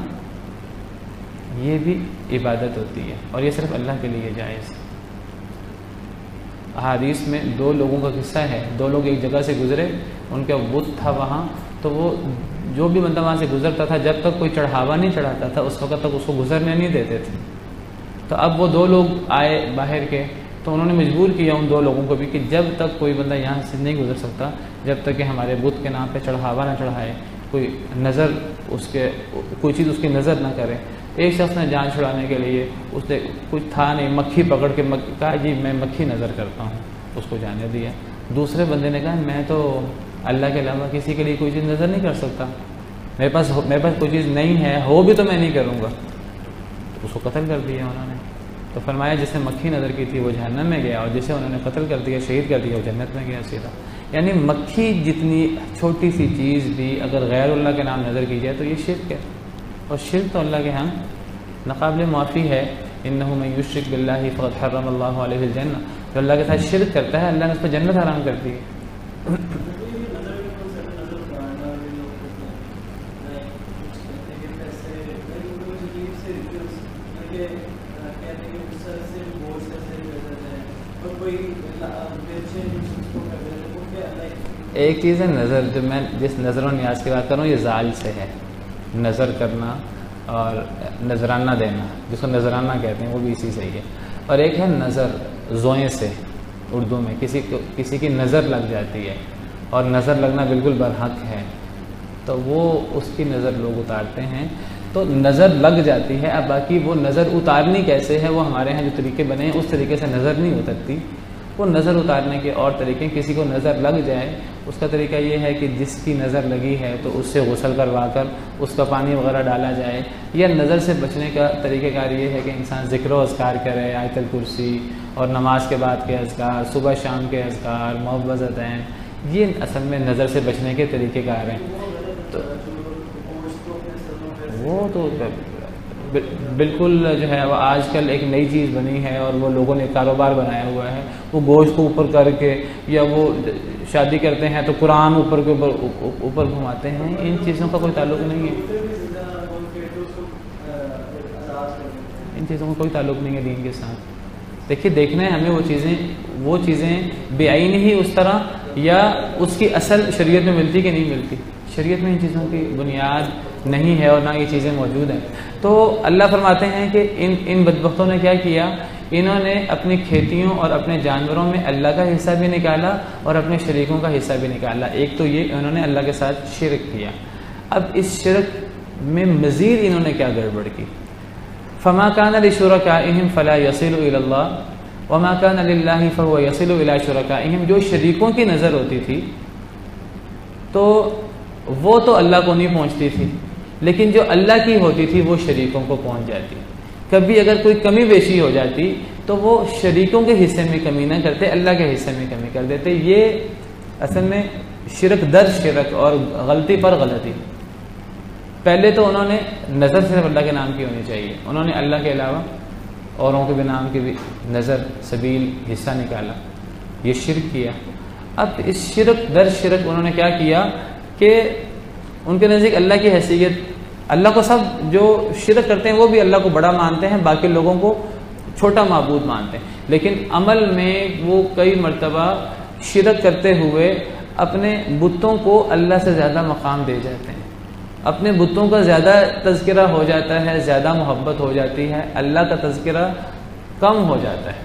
یہ بھی عبادت ہوتی ہے، اور یہ صرف اللہ کے لیے جائز. احادیث میں 2 لوگوں کا قصہ ہے. 2 لوگ ایک جگہ سے گزرے، ان کا بت تھا وہاں، تو وہ جو بھی بندہ وہاں سے گزرتا تھا جب تک کوئی چڑھاوا نہیں چڑھاتا تھا اس وقت تک اس کو گزرنے نہیں دیتے تھے. تو اب وہ 2 لوگ آئے باہر کے، تو انہوں نے مجبور کیا ان 2 لوگوں کو بھی کہ جب تک کوئی بندہ یہاں سے نہیں گزر سکتا جب تک کہ ہمارے بت کے نام پہ چڑھاوا نہ چڑھائے، کوئی چیز اس کی نظر نہ کرے. ایک شخص نے جان چھڑانے کے لیے، اس نے کچھ تھا نہیں، مکھی پکڑ کے کہا جی میں مکھی نظر کرتا ہوں، اس کو جانے دیا. دوسرے بندے نے کہا میں تو اللہ کے علاوہ کسی کے لیے کوئی چیز نظر نہیں کر سکتا، میرے پاس کوئی چیز نہیں ہے، ہو بھی تو میں نہیں کروں گا. تو اس کو قتل کر دیا انہوں نے. تو فرمایا جس نے مکھی نظر کی تھی وہ جہنم میں گیا، اور جسے انہوں نے قتل کر دیا، شہید کر دیا، وہ جنت میں گیا سیدھا. یعنی مکھی جتنی چھوٹی سی چیز بھی اگر غیر اللہ کے نام نظر کی جائے تو یہ شرک ہے، اور شرک تو اللہ کے ہاں ناقابل معافی ہے. انہ من یشرک باللہ فقد حرم اللہ علیہ الجنہ، جو اللہ کے ساتھ شرک کرتا ہے اللہ نے اس پہ جنت حرام کر دی ہے۔ ایک چیز ہے نظر، جو میں جس نظر و نیاز کی بات کر رہا ہوں یہ زال سے ہے، نظر کرنا اور نذرانہ دینا، جس کو نذرانہ کہتے ہیں وہ بھی اسی سے ہی ہے۔ اور ایک ہے نظر زوئیں سے، اردو میں کسی کی نظر لگ جاتی ہے اور نظر لگنا بالکل برحق ہے تو وہ اس کی نظر لوگ اتارتے ہیں، تو نظر لگ جاتی ہے۔ اب باقی وہ نظر اتارنی کیسے ہے، وہ ہمارے ہاں جو طریقے بنے ہیں اس طریقے سے نظر نہیں اترتی، وہ نظر اتارنے کے اور طریقے۔ کسی کو نظر لگ جائے اس کا طریقہ یہ ہے کہ جس کی نظر لگی ہے تو اس سے غسل کروا کر اس کا پانی وغیرہ ڈالا جائے، یا نظر سے بچنے کا طریقہ کار یہ ہے کہ انسان ذکر و اذکار کرے، آیت الکرسی اور نماز کے بعد کے اذکار، صبح شام کے اذکار، موعظتین، یہ اصل میں نظر سے بچنے کے طریقہ کار ہیں۔ تو وہ تو بالکل جو ہے وہ آج کل ایک نئی چیز بنی ہے اور وہ لوگوں نے کاروبار بنایا ہوا ہے، وہ گوشت کو اوپر کر کے، یا وہ شادی کرتے ہیں تو قرآن اوپر کے اوپر گھماتے ہیں، ان چیزوں کا کوئی تعلق نہیں ہے، ان چیزوں کا کوئی تعلق نہیں ہے دین کے ساتھ۔ دیکھیے دیکھنا ہے ہمیں وہ چیزیں بے عین ہی اس طرح، یا اس کی اصل شریعت میں ملتی کہ نہیں ملتی، شریعت میں ان چیزوں کی بنیاد نہیں ہے اور نہ یہ چیزیں موجود ہیں۔ تو اللہ فرماتے ہیں کہ ان بدبختوں نے کیا کیا، انہوں نے اپنی کھیتیوں اور اپنے جانوروں میں اللہ کا حصہ بھی نکالا اور اپنے شریکوں کا حصہ بھی نکالا۔ ایک تو یہ انہوں نے اللہ کے ساتھ شرک کیا، اب اس شرک میں مزید انہوں نے کیا گڑبڑ کی، فما کان لشرکائہم فلا یصل الی اللہ وما کان للہ فہو یصل الی شرکائہم، جو شریکوں کی نظر ہوتی تھی تو وہ تو اللہ کو نہیں پہنچتی تھی، لیکن جو اللہ کی ہوتی تھی وہ شریکوں کو پہنچ جاتی۔ کبھی اگر کوئی کمی بیشی ہو جاتی تو وہ شریکوں کے حصے میں کمی نہ کرتے، اللہ کے حصے میں کمی کر دیتے۔ یہ اصل میں شرک در شرک اور غلطی پر غلطی۔ پہلے تو انہوں نے نظر صرف اللہ کے نام کی ہونی چاہیے، انہوں نے اللہ کے علاوہ اوروں کے بھی نام کی بھی نظر سبیل حصہ نکالا، یہ شرک کیا۔ اب اس شرک در شرک انہوں نے کیا کیا کہ ان کے نزدیک اللہ کی حیثیت، اللہ کو سب جو شرک کرتے ہیں وہ بھی اللہ کو بڑا مانتے ہیں، باقی لوگوں کو چھوٹا معبود مانتے ہیں، لیکن عمل میں وہ کئی مرتبہ شرک کرتے ہوئے اپنے بتوں کو اللہ سے زیادہ مقام دے جاتے ہیں، اپنے بتوں کا زیادہ تذکرہ ہو جاتا ہے، زیادہ محبت ہو جاتی ہے، اللہ کا تذکرہ کم ہو جاتا ہے۔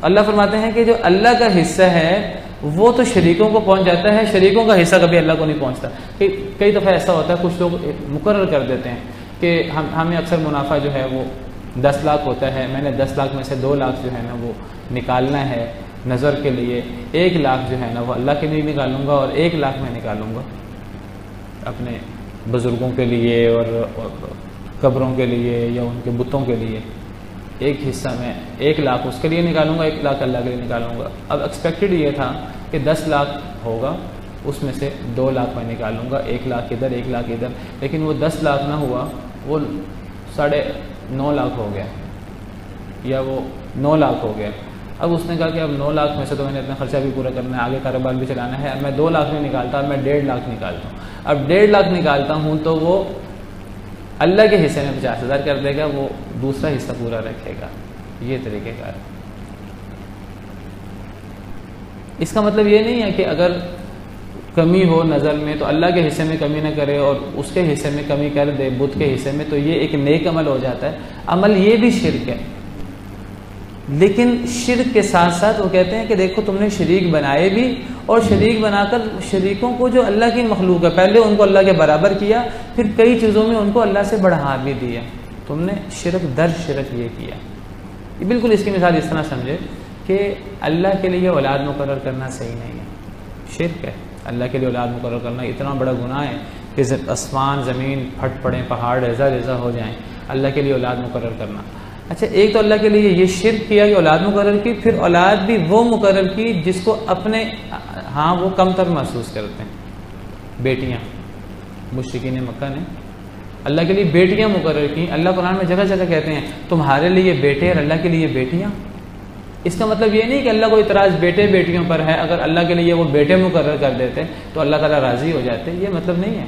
اللہ فرماتے ہیں کہ جو اللہ کا حصہ ہے وہ تو شریکوں کو پہنچ جاتا ہے، شریکوں کا حصہ کبھی اللہ کو نہیں پہنچتا۔ کئی دفعہ ایسا ہوتا ہے، کچھ لوگ مقرر کر دیتے ہیں کہ ہمیں اکثر منافع جو ہے وہ 10 لاکھ ہوتا ہے، میں نے 10 لاکھ میں سے 2 لاکھ جو ہے نا وہ نکالنا ہے نظر کے لیے، 1 لاکھ جو ہے نا وہ اللہ کے لیے نکالوں گا اور 1 لاکھ میں نکالوں گا اپنے بزرگوں کے لیے اور قبروں کے لیے یا ان کے بتوں کے لیے۔ ایک حصہ میں 1 لاکھ اس کے لیے نکالوں گا، 1 لاکھ اللہ کے لیے نکالوں گا۔ اب ایکسپیکٹڈ یہ تھا کہ 10 لاکھ ہوگا، اس میں سے 2 لاکھ میں نکالوں گا، 1 لاکھ ادھر 1 لاکھ ادھر، لیکن وہ 10 لاکھ نہ ہوا، وہ 9.5 لاکھ ہو گیا یا وہ 9 لاکھ ہو گیا۔ اب اس نے کہا کہ اب 9 لاکھ میں سے تو میں نے اپنا خرچہ بھی پورا کرنا ہے، آگے کاروبار بھی چلانا ہے، اب میں 2 لاکھ نہیں نکالتا، اب میں 1.5 لاکھ نکالتا ہوں۔ اب 1.5 لاکھ نکالتا ہوں تو وہ اللہ کے حصے میں 50,000 کر دے گا، وہ دوسرا حصہ پورا رکھے گا۔ یہ طریقہ کار۔ اس کا مطلب یہ نہیں ہے کہ اگر کمی ہو نظر میں تو اللہ کے حصے میں کمی نہ کرے اور اس کے حصے میں کمی کر دے بت کے حصے میں، تو یہ ایک نیک عمل ہو جاتا ہے۔ عمل یہ بھی شرک ہے، لیکن شرک کے ساتھ ساتھ وہ کہتے ہیں کہ دیکھو تم نے شریک بنائے بھی، اور شریک بنا کر شریکوں کو جو اللہ کی مخلوق ہے پہلے ان کو اللہ کے برابر کیا، پھر کئی چیزوں میں ان کو اللہ سے بڑھا بھی دیا، تم نے شرک در شرک یہ کیا۔ یہ بالکل اس کی مثال اس طرح سمجھے کہ اللہ کے لیے اولاد مقرر کرنا صحیح نہیں ہے، شرک ہے۔ اللہ کے لیے اولاد مقرر کرنا اتنا بڑا گناہ ہے کہ آسمان زمین پھٹ پڑیں، پہاڑ ریزہ ریزہ ہو جائیں، اللہ کے لیے اولاد مقرر کرنا۔ اچھا، ایک تو اللہ کے لیے یہ شرک کیا کہ اولاد مقرر کی، پھر اولاد بھی وہ مقرر کی جس کو اپنے ہاں وہ کم تر محسوس کرتے ہیں۔ بیٹیاں مشرکین مکہ نے اللہ کے لیے بیٹیاں مقرر کی. اللہ قرآن میں جگہ جگہ کہتے ہیں تمہارے لیے بیٹے اور اللہ کے لیے بیٹیاں. اس کا مطلب یہ نہیں کہ اللہ کو اعتراض بیٹے بیٹیوں پر ہے. اگر اللہ کے لیے وہ بیٹے مقرر کر دیتے تو اللہ تعالیٰ راضی ہو جاتے. یہ مطلب نہیں ہے.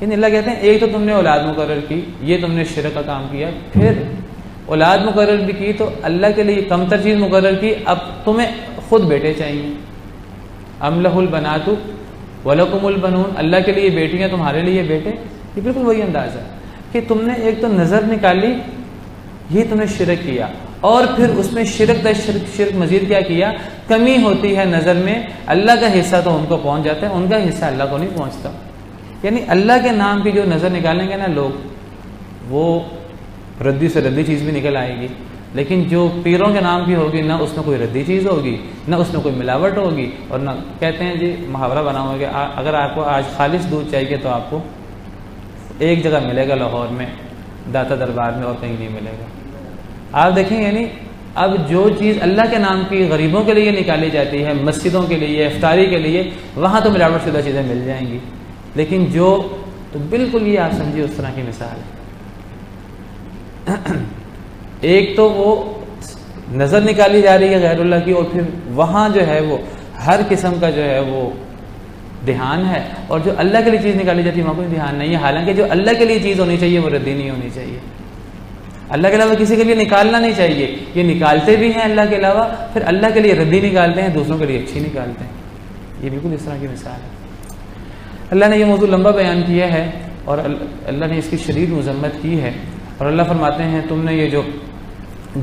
یعنی اللہ کہتے ہیں ایک تو تم نے اولاد مقرر کی, یہ تم نے شرک کا کام کیا, پھر اولاد مقرر بھی کی تو اللہ کے لیے کم تر چیز مقرر کی, اب تمہیں خود بیٹے چاہیے. ام لہ البنات ولکم البنون, اللہ کے لیے بیٹیاں تمہارے لیے بیٹے. یہ بالکل وہی انداز ہے کہ تم نے ایک تو نظر نکالی, یہ تم نے شرک کیا, اور پھر اس میں شرک مزید کیا کیا, کمی ہوتی ہے نظر میں, اللہ کا حصہ تو ان کو پہنچ جاتا ہے, ان کا حصہ اللہ کو نہیں پہنچتا. یعنی اللہ کے نام کی جو نظر نکالیں گے نا لوگ, وہ ردی سے ردی چیز بھی نکل آئے گی, لیکن جو پیروں کے نام کی ہوگی نہ اس میں کوئی ردی چیز ہوگی, نہ اس میں کوئی ملاوٹ ہوگی, اور نہ کہتے ہیں جی محاورہ بنا ہوا کہ اگر آپ کو آج خالص دودھ چاہیے تو آپ کو ایک جگہ ملے گا لاہور میں, داتا دربار میں, اور کہیں نہیں ملے گا. آپ دیکھیں یعنی اب جو چیز اللہ کے نام کی غریبوں کے لیے نکالی جاتی ہے, مسجدوں کے لیے, افطاری کے لیے, وہاں تو ملاوٹ شدہ چیزیں مل جائیں گی. لیکن جو تو بالکل یہ آپ سمجھیے اس طرح کی مثال ہے. ایک تو وہ نظر نکالی جا رہی ہے غیر اللہ کی, اور پھر وہاں جو ہے وہ ہر قسم کا جو ہے وہ دھیان ہے, اور جو اللہ کے لیے چیز نکالی جاتی ہے وہاں کوئی دھیان نہیں ہے. حالانکہ جو اللہ کے لیے چیز ہونی چاہیے وہ ردی نہیں ہونی چاہیے. اللہ کے علاوہ کسی کے لیے نکالنا نہیں چاہیے. یہ نکالتے بھی ہیں اللہ کے علاوہ, پھر اللہ کے لیے ردی نکالتے ہیں, دوسروں کے لیے اچھی نکالتے ہیں. یہ بالکل اس طرح کی مثال ہے. اللہ نے یہ موضوع لمبا بیان کیا ہے اور اللہ نے اس کی شدید مذمت کی ہے. اور اللہ فرماتے ہیں تم نے یہ جو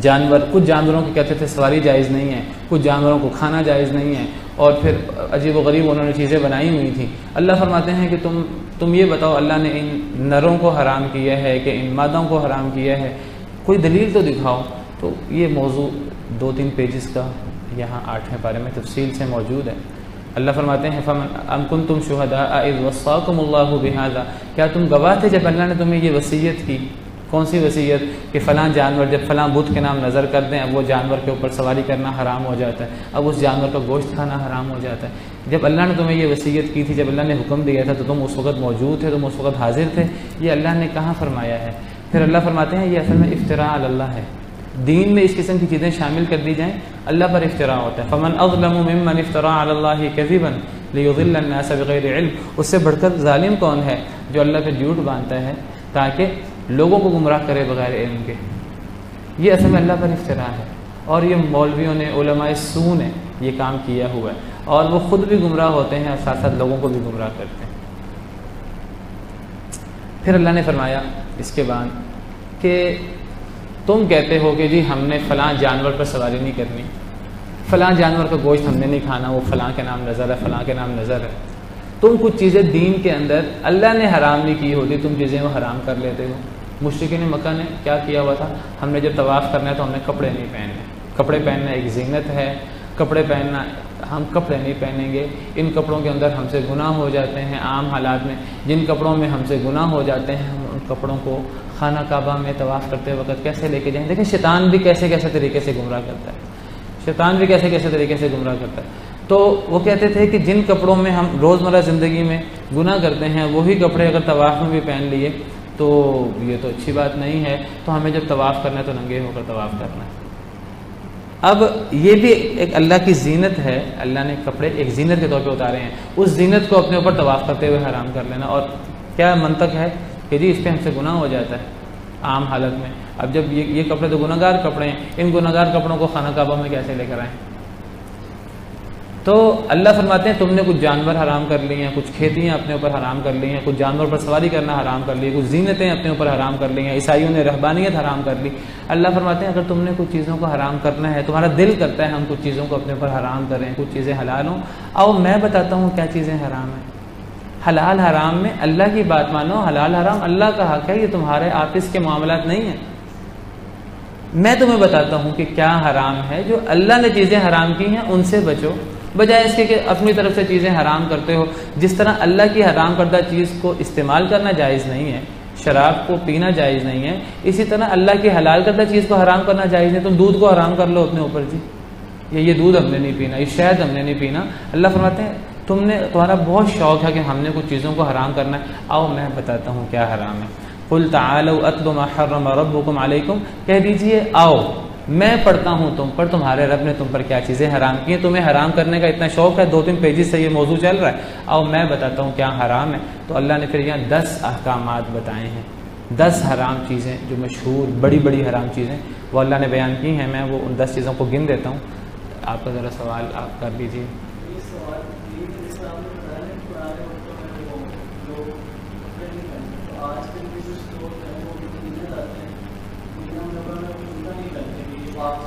جانور, کچھ جانوروں کی کہتے تھے سواری جائز نہیں ہے, کچھ جانوروں کو کھانا جائز نہیں ہے, اور پھر عجیب و غریب انہوں نے چیزیں بنائی ہوئی تھیں. اللہ فرماتے ہیں کہ تم یہ بتاؤ اللہ نے ان نروں کو حرام کیا ہے کہ ان مادوں کو حرام کیا ہے, کوئی دلیل تو دکھاؤ. تو یہ موضوع 2-3 پیجز کا یہاں 8ویں پارے میں تفصیل سے موجود ہے. اللہ فرماتے ہیں ام کنتم شہداء اذ وصاکم اللہ بہذا, کیا تم گواہ تھے جب اللہ نے تمہیں یہ وصیت کی. کون سی وصیت؟ کہ فلاں جانور جب فلاں بت کے نام نظر کر دیں اب وہ جانور کے اوپر سواری کرنا حرام ہو جاتا ہے, اب اس جانور کا گوشت کھانا حرام ہو جاتا ہے. جب اللہ نے تمہیں یہ وصیت کی تھی, جب اللہ نے حکم دیا تھا تو تم اس وقت موجود تھے, تم اس وقت حاضر تھے. یہ اللہ نے کہاں فرمایا ہے؟ پھر اللہ فرماتے ہیں یہ اصل میں افتراء علی اللہ ہے. دین میں اس قسم کی چیزیں شامل کر دی جائیں اللہ پر افتراء ہوتا ہے. فمن اظلم ممن افترى علی اللہ کذبا لیضل الناس بغیر علم, اس سے بڑھ کر ظالم کون ہے جو اللہ پہ جھوٹ باندھتا ہے تاکہ لوگوں کو گمراہ کرے بغیر علم کے. یہ اصل میں اللہ پر افتراء ہے, اور یہ مولویوں نے, علماء سو نے یہ کام کیا ہوا ہے, اور وہ خود بھی گمراہ ہوتے ہیں اور ساتھ ساتھ لوگوں کو بھی گمراہ کرتے ہیں. پھر اللہ نے فرمایا اس کے بعد کہ تم کہتے ہو کہ جی ہم نے فلاں جانور پر سواری نہیں کرنی, فلاں جانور کا گوشت ہم نے نہیں کھانا, وہ فلاں کے نام نظر ہے, فلاں کے نام نظر ہے. تم کچھ چیزیں دین کے اندر اللہ نے حرام نہیں کی ہوتی, تم چیزیں وہ حرام کر لیتے ہو. مشرکین مکہ نے کیا کیا ہوا تھا, ہم نے جب طواف کرنا ہے تو ہم نے کپڑے نہیں پہننے. کپڑے پہننا ایک زینت ہے, کپڑے پہننا, ہم کپڑے نہیں پہنیں گے, ان کپڑوں کے اندر ہم سے گناہ ہو جاتے ہیں. عام حالات میں جن کپڑوں میں ہم سے گناہ ہو جاتے ہیں, ہم ان کپڑوں کو خانہ کعبہ میں طواف کرتے وقت کیسے لے کے جائیں. دیکھیں شیطان بھی کیسے کیسے طریقے سے گمراہ کرتا ہے, شیطان بھی کیسے کیسے طریقے سے گمراہ کرتا ہے. تو وہ کہتے تھے کہ جن کپڑوں میں ہم روزمرہ زندگی میں گناہ کرتے ہیں وہی کپڑے اگر طواف میں بھی پہن لیے تو یہ تو اچھی بات نہیں ہے, تو ہمیں جب طواف کرنا ہے تو ننگے ہو کر طواف کرنا ہے. اب یہ بھی ایک اللہ کی زینت ہے, اللہ نے کپڑے ایک زینت کے طور پہ اتارے ہیں, اس زینت کو اپنے اوپر طواف کرتے ہوئے حرام کر لینا. اور کیا منطق ہے کہ جی اس پہ ہم سے گناہ ہو جاتا ہے عام حالت میں. اب جب یہ کپڑے تو گناہ گار کپڑے ہیں, ان گناہ گار کپڑوں کو خانہ کعبہ میں کیسے لے کر آئیں؟ تو اللہ فرماتے ہیں تم نے کچھ جانور حرام کر لی ہیں, کچھ کھیتیاں اپنے اوپر حرام کر لی ہیں, کچھ جانور پر سواری کرنا حرام کر لی, کچھ زینتیں اپنے اوپر حرام کر لی ہیں, عیسائیوں نے رہبانیت حرام کر لی. اللہ فرماتے ہیں اگر تم نے کچھ چیزوں کو حرام کرنا ہے, تمہارا دل کرتا ہے ہم کچھ چیزوں کو اپنے اوپر حرام کریں, کچھ چیزیں حلال ہوں, آؤ میں بتاتا ہوں کیا چیزیں حرام ہیں. حلال حرام میں اللہ کی بات مانو, حلال حرام اللہ کا حق ہے, یہ تمہارے آپس کے معاملات نہیں ہیں. میں تمہیں بتاتا ہوں کہ کیا حرام ہے, جو اللہ نے چیزیں حرام کی ہیں ان سے بچو, بجائے اس کے کہ اپنی طرف سے چیزیں حرام کرتے ہو. جس طرح اللہ کی حرام کردہ چیز کو استعمال کرنا جائز نہیں ہے, شراب کو پینا جائز نہیں ہے, اسی طرح اللہ کی حلال کردہ چیز کو حرام کرنا جائز نہیں. تم دودھ کو حرام کر لو اپنے اوپر, جی یہ دودھ ہم نے نہیں پینا, یہ شہد ہم نے نہیں پینا. اللہ فرماتے ہیں تمہارا بہت شوق ہے کہ ہم نے کچھ چیزوں کو حرام کرنا ہے، آؤ میں بتاتا ہوں کیا حرام ہے۔ قل تعالوا اتل ما حرم ربکم علیکم، کہہ دیجئے آؤ میں پڑھتا ہوں تم پر تمہارے رب نے تم پر کیا چیزیں حرام کی ہیں۔ تمہیں حرام کرنے کا اتنا شوق ہے، 2-3 پیجز سے یہ موضوع چل رہا ہے، آؤ میں بتاتا ہوں کیا حرام ہے۔ تو اللہ نے پھر یہاں 10 احکامات بتائے ہیں، 10 حرام چیزیں جو مشہور بڑی بڑی حرام چیزیں وہ اللہ نے بیان کی ہیں۔ میں وہ ان 10 چیزوں کو گن دیتا ہوں، آپ کا ذرا سوال آپ کر لیجیے۔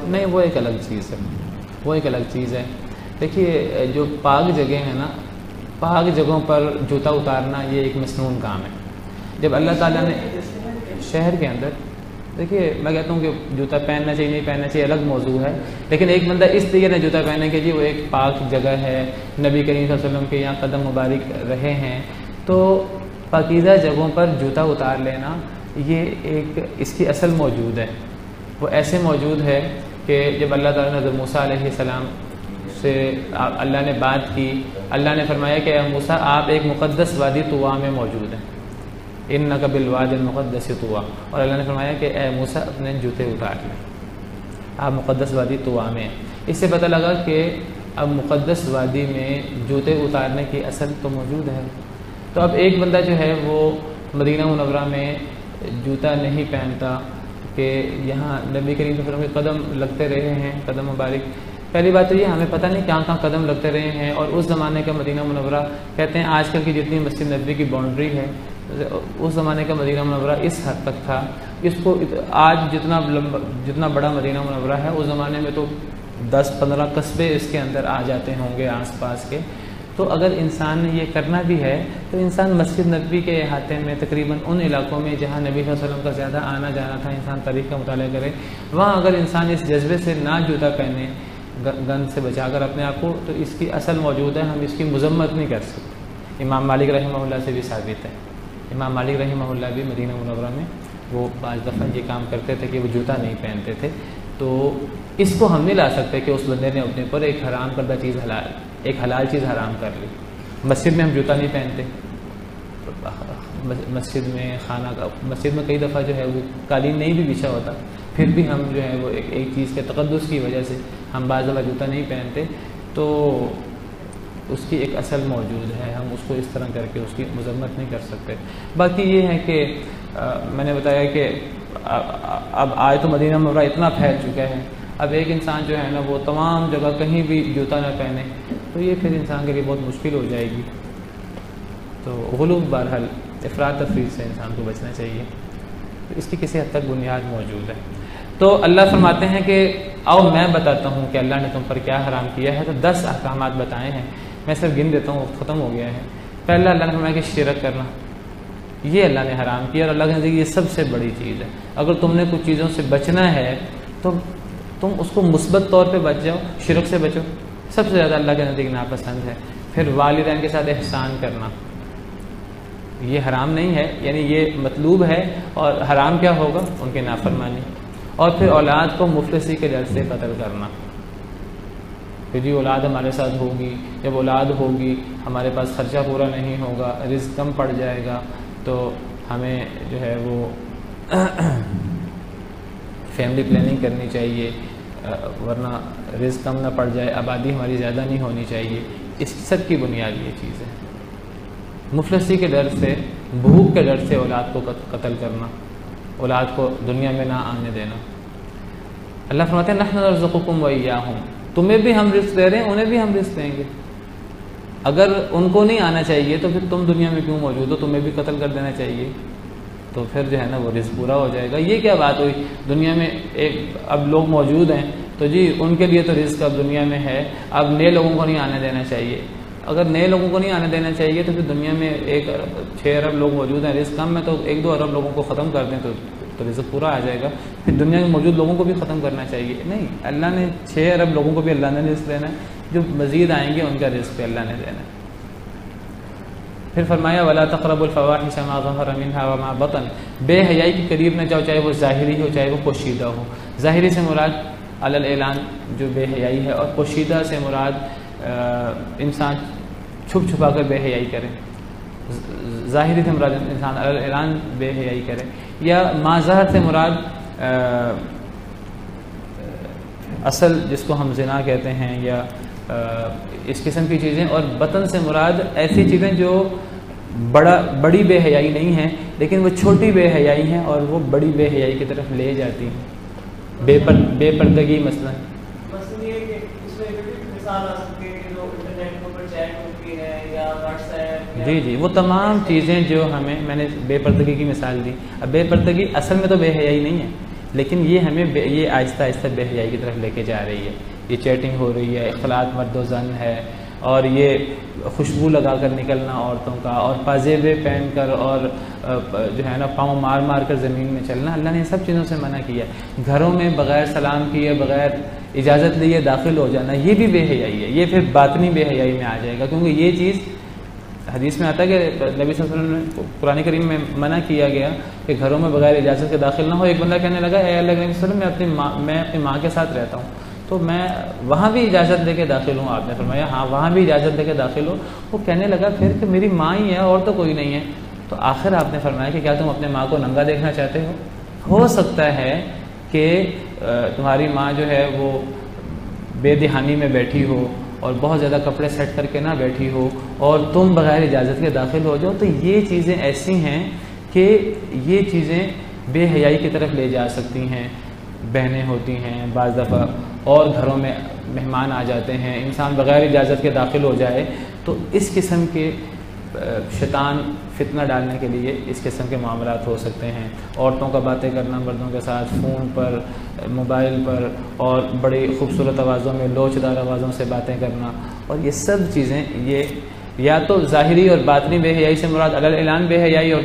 نہیں وہ ایک الگ چیز ہے، وہ ایک الگ چیز ہے۔ دیکھیے جو پاک جگہ ہیں نا، پاک جگہوں پر جوتا اتارنا یہ ایک مسنون کام ہے۔ جب اللہ تعالیٰ نے شہر کے اندر، دیکھیے میں کہتا ہوں کہ جوتا پہننا چاہیے نہیں پہننا چاہیے الگ موضوع ہے، لیکن ایک بندہ اس طریقے سے جوتا پہننے کے لیے وہ ایک پاک جگہ ہے، نبی کریم صلی اللہ علیہ وسلم کے یہاں قدم مبارک رہے ہیں، تو پاکیزہ جگہوں پر جوتا اتار لینا یہ ایک اس کی اصل موجود ہے۔ وہ ایسے موجود ہے کہ جب اللہ تعالیٰ نے حضرت موسیٰ علیہ السلام سے اللہ نے بات کی، اللہ نے فرمایا کہ اے موسیٰ آپ ایک مقدس وادی طوا میں موجود ہیں، انک بالوادی المقدس طوا، اور اللہ نے فرمایا کہ اے موسیٰ اپنے جوتے اتار لیں، آپ مقدس وادی طوا میں ہیں۔ اس سے پتہ لگا کہ اب مقدس وادی میں جوتے اتارنے کی اصل تو موجود ہے۔ تو اب ایک بندہ جو ہے وہ مدینہ منورہ میں جوتا نہیں پہنتا کہ یہاں نبی کریم صلی اللہ علیہ وسلم کے قدم لگتے رہے ہیں، قدم مبارک۔ پہلی بات تو یہ ہمیں پتہ نہیں کہاں قدم لگتے رہے ہیں، اور اس زمانے کا مدینہ منورہ کہتے ہیں آج کل کی جتنی مسجد نبوی کی باؤنڈری ہے، اس زمانے کا مدینہ منورہ اس حد تک تھا، اس کو آج جتنا بڑا مدینہ منورہ ہے اس زمانے میں تو 10-15 قصبے اس کے اندر آ جاتے ہوں گے آس پاس کے۔ تو اگر انسان نے یہ کرنا بھی ہے تو انسان مسجد نبوی کے احاطے میں تقریباً ان علاقوں میں جہاں نبی صلی اللہ علیہ وسلم کا زیادہ آنا جانا تھا، انسان تاریخ کا مطالعہ کرے، وہاں اگر انسان اس جذبے سے نہ جوتا پہنے گند سے بچا کر اپنے آپ کو، تو اس کی اصل موجود ہے، ہم اس کی مذمت نہیں کر سکتے۔ امام مالک رحمہ اللہ سے بھی ثابت ہے، امام مالک رحمہ اللہ بھی مدینہ منورہ میں وہ بعض دفعہ یہ کام کرتے تھے کہ وہ جوتا نہیں پہنتے تھے۔ تو اس کو ہم نہیں لا سکتے کہ اس بندے نے اپنے پر ایک حرام کردہ چیز ایک حلال چیز حرام کر لی۔ مسجد میں ہم جوتا نہیں پہنتے، مسجد میں کئی دفعہ جو ہے وہ قالین نہیں بھی بچھا ہوتا، پھر بھی ہم جو ہے وہ ایک چیز کے تقدس کی وجہ سے ہم بعض دفعہ جوتا نہیں پہنتے، تو اس کی ایک اصل موجود ہے، ہم اس کو اس طرح کر کے اس کی مذمت نہیں کر سکتے۔ باقی یہ ہے کہ میں نے بتایا کہ اب آج تو مدینہ منورہ اتنا پھیل چکا ہے، اب ایک انسان جو ہے نا وہ تمام جگہ کہیں بھی جوتا نہ پہنے تو یہ پھر انسان کے لیے بہت مشکل ہو جائے گی۔ تو غلو بہرحال افراط تفریط سے انسان کو بچنا چاہیے، تو اس کی کسی حد تک بنیاد موجود ہے۔ تو اللہ فرماتے ہیں کہ آؤ میں بتاتا ہوں کہ اللہ نے تم پر کیا حرام کیا ہے۔ تو 10 احکامات بتائے ہیں، میں صرف گن دیتا ہوں، وقت ختم ہو گیا ہے۔ پہلا اللہ نے فرمایا کہ شرک کرنا، یہ اللہ نے حرام کیا، اور اللہ کے نزدیک یہ سب سے بڑی چیز ہے۔ اگر تم نے کچھ چیزوں سے بچنا ہے تو تم اس کو مثبت طور پہ بچ جاؤ، شرک سے بچو، سب سے زیادہ اللہ کے نزدیک ناپسند ہے۔ پھر والدین کے ساتھ احسان کرنا، یہ حرام نہیں ہے، یعنی یہ مطلوب ہے، اور حرام کیا ہوگا؟ ان کے نافرمانی۔ اور پھر اولاد کو مفلسی کے ڈر سے قتل کرنا، کہ جی اولاد ہمارے ساتھ ہوگی، جب اولاد ہوگی ہمارے پاس خرچہ پورا نہیں ہوگا، رزق کم پڑ جائے گا، تو ہمیں جو ہے وہ فیملی پلاننگ کرنی چاہیے، ورنہ رزق کم نہ پڑ جائے، آبادی ہماری زیادہ نہیں ہونی چاہیے۔ اس سب کی بنیاد یہ چیز ہے، مفلسی کے ڈر سے، بھوک کے ڈر سے اولاد کو قتل کرنا، اولاد کو دنیا میں نہ آنے دینا۔ اللہ فرماتے ہیں نحن نرزقکم وإیاہم، تمہیں بھی ہم رزق دے رہے ہیں، انہیں بھی ہم رزق دیں گے۔ اگر ان کو نہیں آنا چاہیے تو پھر تم دنیا میں کیوں موجود ہو؟ تمہیں بھی قتل کر دینا چاہیے، تو پھر جو ہے نا وہ رزق پورا ہو جائے گا۔ یہ کیا بات ہوئی؟ دنیا میں اب لوگ موجود ہیں تو جی ان کے لیے تو رزق اب دنیا میں ہے، اب نئے لوگوں کو نہیں آنے دینا چاہیے۔ اگر نئے لوگوں کو نہیں آنے دینا چاہیے تو پھر دنیا میں 6 ارب لوگ موجود ہیں، رزق کم ہے تو 1-2 ارب لوگوں کو ختم کر دیں تو رزق پورا آ جائے گا۔ پھر دنیا میں موجود لوگوں کو بھی ختم کرنا چاہیے؟ نہیں، اللہ نے 6 ارب لوگوں کو بھی اللہ نے رزق دینا ہے، جو مزید آئیں گے ان کا رزق بھی اللہ نے دینا ہے۔ پھر فرمایا وَلَا تَقْرَبُوا الْفَوَاحِشَ مَا ظَهَرَ مِنْهَا وَمَا بَطَنَ، بے حیائی کے قریب نہ جاؤ، چاہے وہ ظاہری ہو چاہے وہ پوشیدہ ہو۔ ظاہری سے مراد علی الاعلان جو بے حیائی ہے، اور پوشیدہ سے مراد انسان چھپ چھپا کر بے حیائی کرے، ظاہری سے مراد انسان اعلان بے حیائی کرے، یا ماظہر سے مراد اصل جس کو ہم زنا کہتے ہیں یا اس قسم کی چیزیں، اور بطن سے مراد ایسی چیزیں جو بڑی بے حیائی نہیں ہیں لیکن وہ چھوٹی بے حیائی ہیں اور وہ بڑی بے حیائی کی طرف لے جاتی ہیں، بے پردگی مثلا
یہ کہ اس میں مثال آ سکتی ہے کہ جو انٹرنیٹ کے اوپر چیٹ ہوتی ہے یا واٹس ایپ،
جی وہ تمام چیزیں جو میں نے بے پردگی کی مثال دی. اب بے پردگی اصل میں تو بے حیائی نہیں ہے، لیکن یہ ہمیں یہ آہستہ آہستہ بے حیائی کی طرف لے کے جا رہی ہے. یہ چیٹنگ ہو رہی ہے، اختلاط مرد و زن ہے، اور یہ خوشبو لگا کر نکلنا عورتوں کا، اور پاجیبے پہن کر اور جو ہے نا پاؤں مار مار کر زمین میں چلنا، اللہ نے ان سب چیزوں سے منع کیا. گھروں میں بغیر سلام کیے، بغیر اجازت لیے داخل ہو جانا، یہ بھی بے حیائی ہے. یہ پھر باطنی بے حیائی میں آ جائے گا، کیونکہ یہ چیز حدیث میں آتا ہے کہ نبی صلی اللہ علیہ وسلم نے قرآن کریم میں منع کیا گیا کہ گھروں میں بغیر اجازت کے داخل نہ ہو. ایک بندہ کہنے لگا اے اللہ کے نبی صلی اللہ علیہ وسلم میں اپنی ماں کے ساتھ رہتا ہوں تو میں وہاں بھی اجازت لے کے داخل ہوں. آپ نے فرمایا ہاں وہاں بھی اجازت لے کے داخل ہو. وہ کہنے لگا پھر کہ میری ماں ہی ہے اور تو کوئی نہیں ہے. تو آخر آپ نے فرمایا کہ کیا تم اپنے ماں کو ننگا دیکھنا چاہتے ہو سکتا ہے کہ تمہاری ماں جو ہے وہ بے دہانی میں بیٹھی ہو اور بہت زیادہ کپڑے سیٹ کر کے نہ بیٹھی ہو اور تم بغیر اجازت کے داخل ہو جاؤ. تو یہ چیزیں ایسی ہیں کہ یہ چیزیں بے حیائی کی طرف لے جا سکتی ہیں. بہنیں ہوتی ہیں بعض دفعہ اور گھروں میں مہمان آ جاتے ہیں، انسان بغیر اجازت کے داخل ہو جائے تو اس قسم کے شیطان فتنہ ڈالنے کے لیے اس قسم کے معاملات ہو سکتے ہیں. عورتوں کا باتیں کرنا مردوں کے ساتھ فون پر، موبائل پر، اور بڑی خوبصورت آوازوں میں لوچدار آوازوں سے باتیں کرنا، اور یہ سب چیزیں یہ یا تو ظاہری اور باطنی بے حیائی سے مراد علی الاعلان بے حیائی اور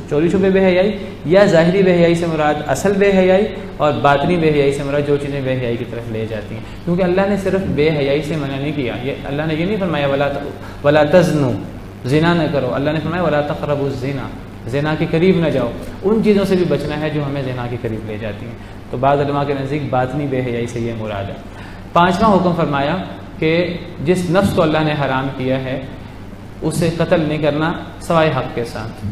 چوری چھپے بے حیائی، یا ظاہری بے حیائی سے مراد اصل بے حیائی، اور باطنی بے حیائی سے مراد جو چیزیں بے حیائی کی طرف لے جاتی ہیں. کیونکہ اللہ نے صرف بے حیائی سے منع نہیں کیا. اللہ نے یہ نہیں فرمایا ولا تزنوا، زنا نہ کرو. اللہ نے فرمایا ولا تقربوا الزنا، زنا کے قریب نہ جاؤ. ان چیزوں سے بھی بچنا ہے جو ہمیں زنا کے قریب لے جاتی ہیں. تو بعض علماء کے نزدیک باطنی بے حیائی سے یہ مراد ہے. پانچواں حکم فرمایا کہ جس نفس کو اللہ نے حرام کیا ہے اسے قتل نہیں کرنا سوائے حق کے ساتھ.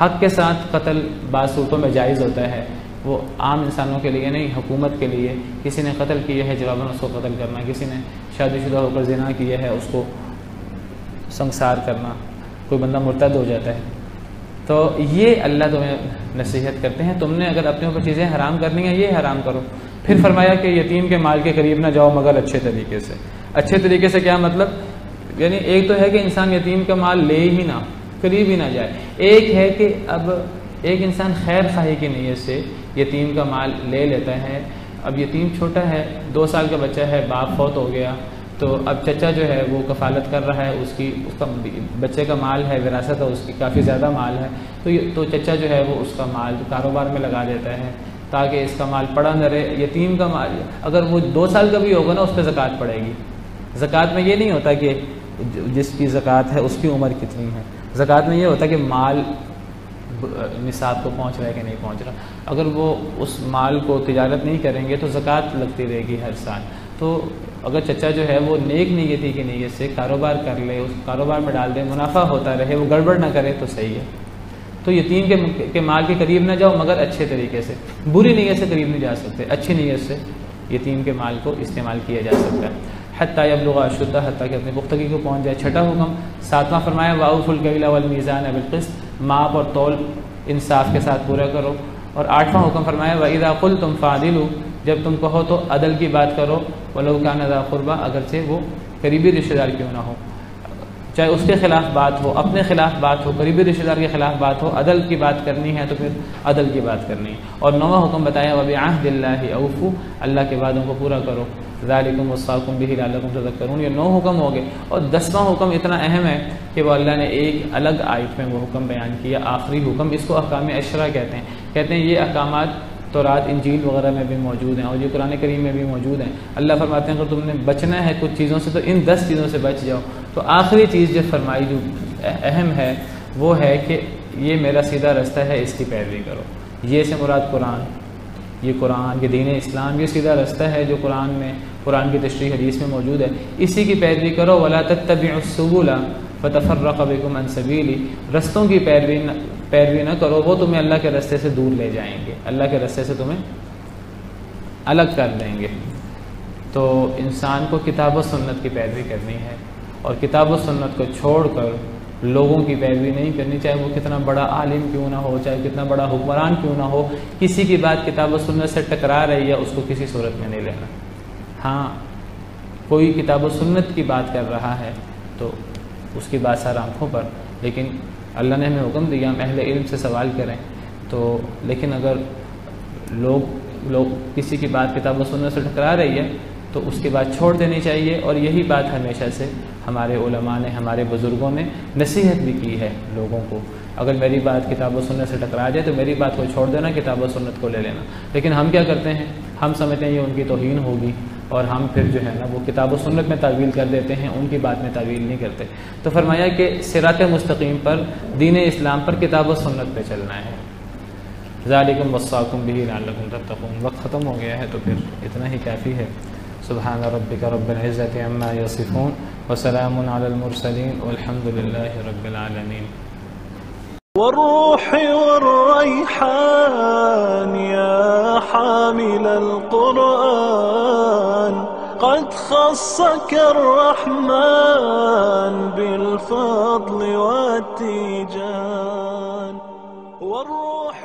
حق کے ساتھ قتل بعض صورتوں میں جائز ہوتا ہے، وہ عام انسانوں کے لیے نہیں، حکومت کے لیے. کسی نے قتل کیا ہے جواباً اس کو قتل کرنا، کسی نے شادی شدہ ہو کر زنا کیا ہے اس کو سنسار کرنا، کوئی بندہ مرتد ہو جاتا ہے. تو یہ اللہ تمہیں نصیحت کرتے ہیں تم نے اگر اپنے اوپر چیزیں حرام کرنی ہیں یہ حرام کرو. پھر فرمایا کہ یتیم کے مال کے قریب نہ جاؤ مگر اچھے طریقے سے. اچھے طریقے سے کیا مطلب؟ یعنی ایک تو ہے کہ انسان یتیم کا مال لے ہی نہ، قریب ہی نہ جائے. ایک ہے کہ اب ایک انسان خیر خواہی کی نیت سے یتیم کا مال لے لیتا ہے. اب یتیم چھوٹا ہے، 2 سال کا بچہ ہے، باپ فوت ہو گیا، تو اب چچا جو ہے وہ کفالت کر رہا ہے، اس کا بچے کا مال ہے، وراثت ہے اس کی، کافی زیادہ مال ہے. تو چچا جو ہے وہ اس کا مال کاروبار میں لگا دیتا ہے تاکہ اس کا مال پڑا نہ رہے. یتیم کا مال اگر وہ 2 سال کا بھی ہوگا نا اس پہ زکوٰۃ پڑے گی. زکوٰۃ میں یہ نہیں ہوتا کہ جس کی زکوٰۃ ہے اس کی عمر کتنی ہے. زکوٰۃ میں یہ ہوتا ہے کہ مال نصاب کو پہنچ رہا ہے کہ نہیں پہنچ رہا. اگر وہ اس مال کو تجارت نہیں کریں گے تو زکوٰۃ لگتی رہے گی ہر سال. تو اگر چچا جو ہے وہ نیک نیتی کی نیت سے کاروبار کر لے، اس کاروبار میں ڈال دے، منافع ہوتا رہے، وہ گڑبڑ نہ کرے تو صحیح ہے. تو یتیم کے مال کے قریب نہ جاؤ مگر اچھے طریقے سے. بری نیت سے قریب نہیں جا سکتے، اچھی نیت سے یتیم کے مال کو استعمال کیا جا سکتا ہے. حتیٰ یبلغ اشدہ، حتیٰ کہ اپنی پختگی کو پہنچ جائے. چھٹا حکم، 7واں فرمایا وَأَوْفُوا الْكَيْلَ وَالْمِيزَانَ بِالْقِسْطِ، ماپ اور تول انصاف کے ساتھ پورا کرو. اور 8واں حکم فرمایا وَإِذَا قُلْتُمْ فَعْدِلُوا، جب تم کہو تو عدل کی بات کرو. وَلَوْ كَانَ ذَا قُرْبَىٰ، اگرچہ وہ قریبی رشتہ دار کیوں نہ ہو، چاہے اس کے خلاف بات ہو، اپنے خلاف بات ہو، قریبی رشتہ دار کے خلاف بات ہو، عدل کی بات کرنی ہے تو پھر عدل کی بات کرنی ہے. اور 9واں حکم بتایا وَبِعَهْدِ اللَّهِ أَوْفُوا، اللہ کے وعدوں کو پورا کرو. ذَلِكُمْ وَصَّاكُمْ بِهِ لَعَلَّكُمْ تَذَكَّرُونَ. یہ 9 حکم ہو گئے. اور 10واں حکم اتنا اہم ہے کہ وہ اللہ نے ایک الگ آیت میں وہ حکم بیان کیا، آخری حکم. اس کو احکام عشرہ کہتے ہیں یہ احکامات تورات انجیل وغیرہ میں بھی موجود ہیں اور یہ قرآن کریم میں بھی موجود ہیں. اللہ فرماتے ہیں اگر تم نے بچنا ہے کچھ چیزوں سے تو ان 10 چیزوں سے بچ جاؤ. تو آخری چیز جو فرمائی جو اہم ہے وہ ہے کہ یہ میرا سیدھا رستہ ہے، اس کی پیروی کرو. یہ سے مراد قرآن، یہ قرآن، یہ دین اسلام، یہ سیدھا رستہ ہے جو قرآن میں قرآن کی تشریح حدیث میں موجود ہے، اسی کی پیروی کرو. ولا تتبعوا السبل فتفرق بكم عن سبیلی، رستوں کی پیروی نہ کرو، وہ تمہیں اللہ کے رستے سے دور لے جائیں گے، اللہ کے رستے سے تمہیں الگ کر دیں گے. تو انسان کو کتاب و سنت کی پیروی کرنی ہے، اور کتاب و سنت کو چھوڑ کر لوگوں کی پیروی نہیں کرنی، چاہے وہ کتنا بڑا عالم کیوں نہ ہو، چاہے کتنا بڑا حکمران کیوں نہ ہو. کسی کی بات کتاب و سنت سے ٹکرا رہی ہے، اس کو کسی صورت میں نہیں لینا. ہاں کوئی کتاب و سنت کی بات کر رہا ہے تو اس کی بات سر آنکھوں پر، لیکن اللہ نے ہمیں حکم دیا ہم اہل علم سے سوال کریں. تو لیکن اگر لوگ کسی کی بات کتاب و سنت سے ٹکرا رہی ہے تو اس کی بات چھوڑ دینی چاہیے. اور یہی بات ہمیشہ سے ہمارے علماء نے، ہمارے بزرگوں نے نصیحت بھی کی ہے لوگوں کو. اگر میری بات کتاب و سنت سے ٹکرا جائے تو میری بات کو چھوڑ دینا، کتاب و سنت کو لے لینا. لیکن ہم کیا کرتے ہیں، ہم سمجھتے ہیں یہ ان کی توہین ہوگی، اور ہم پھر جو ہے نا وہ کتاب و سنت میں تعویل کر دیتے ہیں، ان کی بات میں تعویل نہیں کرتے. تو فرمایا کہ صراط مستقیم پر، دین اسلام پر کتاب و سنت پہ چلنا ہے. ذالکم وصاکم بہ لعلکم تتقون. وقت ختم ہو گیا ہے تو پھر اتنا ہی کافی ہے. سبحان ربک رب العزۃ عما یصفون وسلام علی المرسلین والحمد للہ رب العالمین.
والروح والريحان يا حامل القرآن قد خصك الرحمن بالفضل والتيجان. والروح